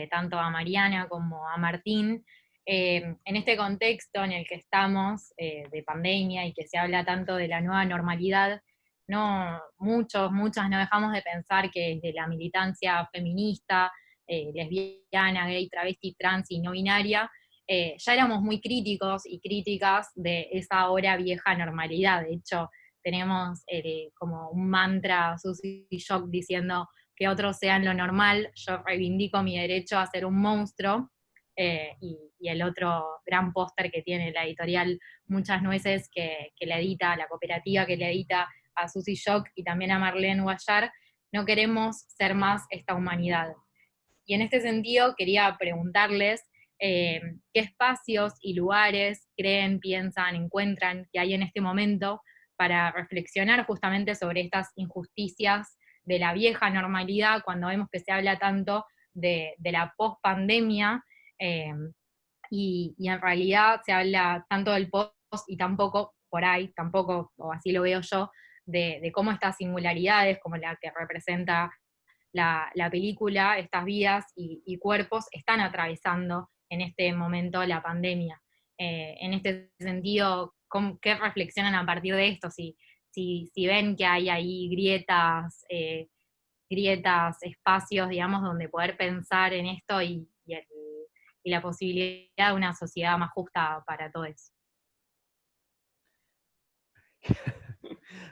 tanto a Mariana como a Martín. En este contexto en el que estamos, de pandemia, y que se habla tanto de la nueva normalidad, muchas no dejamos de pensar que desde la militancia feminista, lesbiana, gay, travesti, trans y no binaria, ya éramos muy críticos y críticas de esa ahora vieja normalidad. De hecho, tenemos como un mantra Susy Shock diciendo que otros sean lo normal, yo reivindico mi derecho a ser un monstruo, y el otro gran póster que tiene la editorial Muchas Nueces, que la edita, la cooperativa que le edita a Susy Shock y también a Marlene Guayar, no queremos ser más esta humanidad. Y en este sentido quería preguntarles qué espacios y lugares creen, piensan, encuentran que hay en este momento para reflexionar justamente sobre estas injusticias de la vieja normalidad, cuando vemos que se habla tanto de la post-pandemia, y en realidad se habla tanto del post y tampoco, por ahí, tampoco, o así lo veo yo, de cómo estas singularidades, como la que representa la película, estas vidas y cuerpos, están atravesando en este momento la pandemia. En este sentido, ¿qué reflexionan a partir de esto? Si ven que hay ahí grietas, espacios, digamos, donde poder pensar en esto y la posibilidad de una sociedad más justa para todos.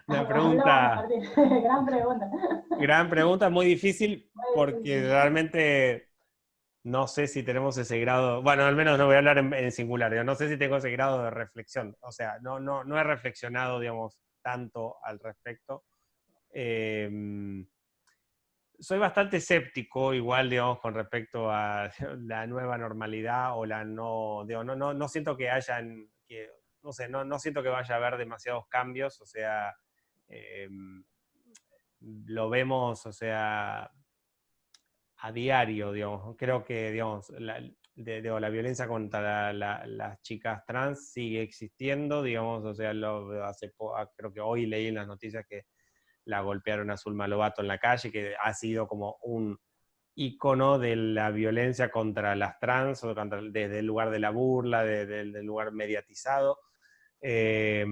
Una pregunta, Gran pregunta. gran pregunta, muy difícil, Muy porque difícil. realmente no sé si tenemos ese grado, bueno, al menos no voy a hablar en singular, digo, no sé si tengo ese grado de reflexión, o sea, no he reflexionado, digamos, tanto al respecto. Soy bastante escéptico, igual, digamos, con respecto a la nueva normalidad o la no, digo, no siento que hayan, no sé, no siento que vaya a haber demasiados cambios, o sea, eh, lo vemos, o sea, a diario, digamos. Creo que, digamos, la violencia contra las chicas trans sigue existiendo, digamos, o sea, creo que hoy leí en las noticias que la golpearon a Zulma Lobato en la calle, que ha sido como un ícono de la violencia contra las trans, desde el lugar de la burla, del lugar mediatizado. Eh,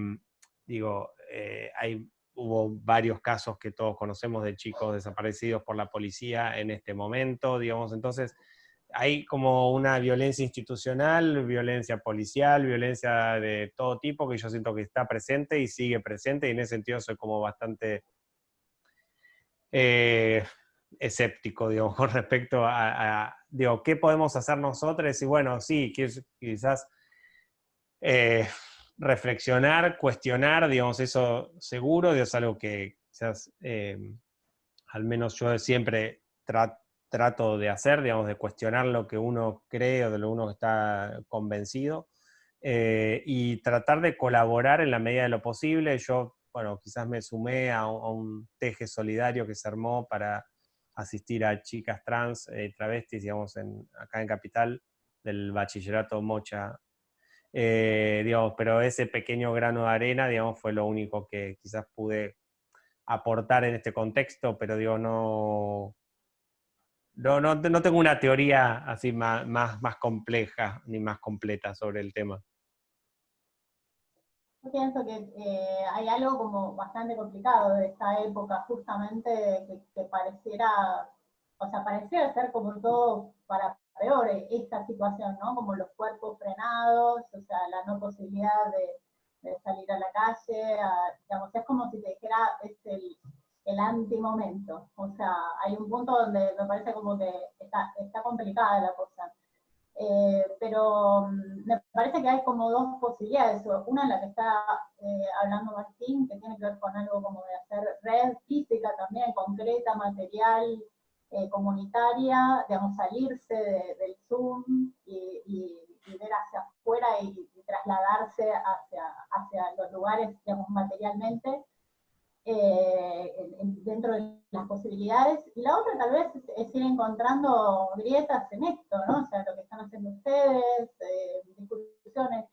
hubo varios casos que todos conocemos de chicos desaparecidos por la policía en este momento, digamos, entonces hay como una violencia institucional, violencia policial, violencia de todo tipo que yo siento que está presente y sigue presente, y en ese sentido soy como bastante escéptico, digamos, con respecto digo, ¿qué podemos hacer nosotros? Y bueno, sí, quizás reflexionar, cuestionar, digamos, eso seguro, es algo que quizás, al menos yo siempre trato de hacer, digamos, de cuestionar lo que uno cree o de lo que uno está convencido, y tratar de colaborar en la medida de lo posible. Yo, bueno, quizás me sumé a un teje solidario que se armó para asistir a chicas trans, travestis, digamos, acá en Capital, del bachillerato Mocha. Digamos, pero ese pequeño grano de arena, digamos, fue lo único que quizás pude aportar en este contexto, pero digo, no tengo una teoría así más compleja ni más completa sobre el tema. Yo pienso que hay algo como bastante complicado de esta época, justamente, que pareciera, o sea, pareciera ser como todo para peor esta situación, ¿no? Como los cuerpos frenados, o sea, la no posibilidad de salir a la calle, digamos, es como si te dijera, es el antimomento. O sea, hay un punto donde me parece como que está complicada la cosa. Pero me parece que hay como dos posibilidades. Una, la que está hablando Martín, que tiene que ver con algo como de hacer red física también, concreta, material, comunitaria, digamos, salirse del Zoom y ver hacia afuera y trasladarse hacia los lugares, digamos, materialmente. Dentro de las posibilidades, y la otra tal vez es ir encontrando grietas en esto, ¿no? O sea, lo que están haciendo ustedes, discusiones,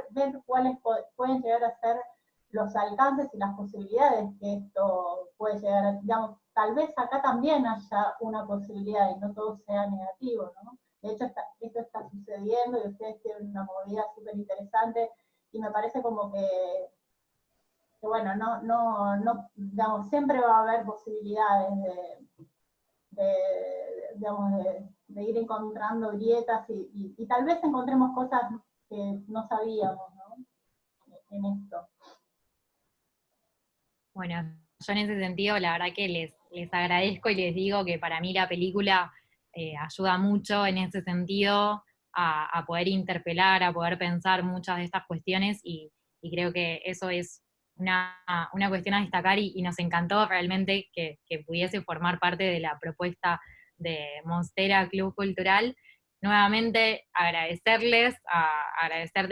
ver cuáles pueden llegar a ser los alcances y las posibilidades que esto puede llegar a, digamos, tal vez acá también haya una posibilidad y no todo sea negativo, ¿no? De hecho, esto está sucediendo y ustedes tienen una movida súper interesante y me parece como que bueno, digamos, siempre va a haber posibilidades digamos, de ir encontrando grietas y tal vez encontremos cosas que no sabíamos, ¿no? En esto. Bueno, yo en ese sentido, la verdad que les agradezco y les digo que para mí la película ayuda mucho en ese sentido a poder interpelar, a poder pensar muchas de estas cuestiones y creo que eso es una cuestión a destacar y nos encantó realmente que pudiese formar parte de la propuesta de Monstera Club Cultural. Nuevamente agradecerte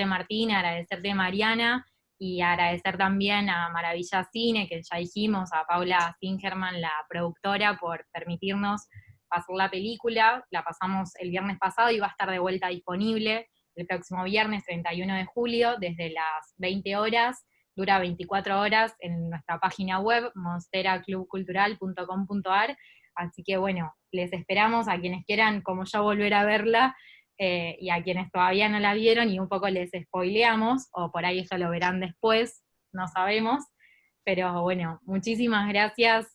Martín, agradecerte Mariana, Y agradecer también a Maravilla Cine, que ya dijimos, a Paula Singerman, la productora, por permitirnos pasar la película. La pasamos el viernes pasado y va a estar de vuelta disponible el próximo viernes 31 de julio, desde las 20 horas, dura 24 horas en nuestra página web, monsteraclubcultural.com.ar. Así que bueno, les esperamos a quienes quieran, como yo, volver a verla, y a quienes todavía no la vieron y un poco les spoileamos, o por ahí esto lo verán después, no sabemos. Pero bueno, muchísimas gracias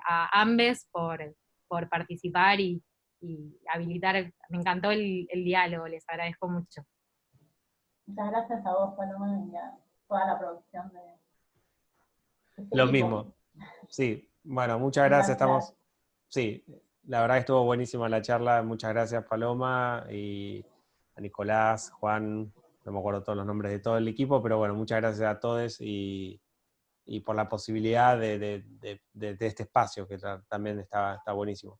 a ambes por participar y habilitar. Me encantó el diálogo, les agradezco mucho. Muchas gracias a vos, Paloma, y a toda la producción de este Lo equipo. mismo. Sí, bueno, muchas gracias. Sí, la verdad que estuvo buenísima la charla. Muchas gracias, Paloma, y a Nicolás, Juan, no me acuerdo todos los nombres de todo el equipo, pero bueno, muchas gracias a todos y por la posibilidad de este espacio, que también está buenísimo.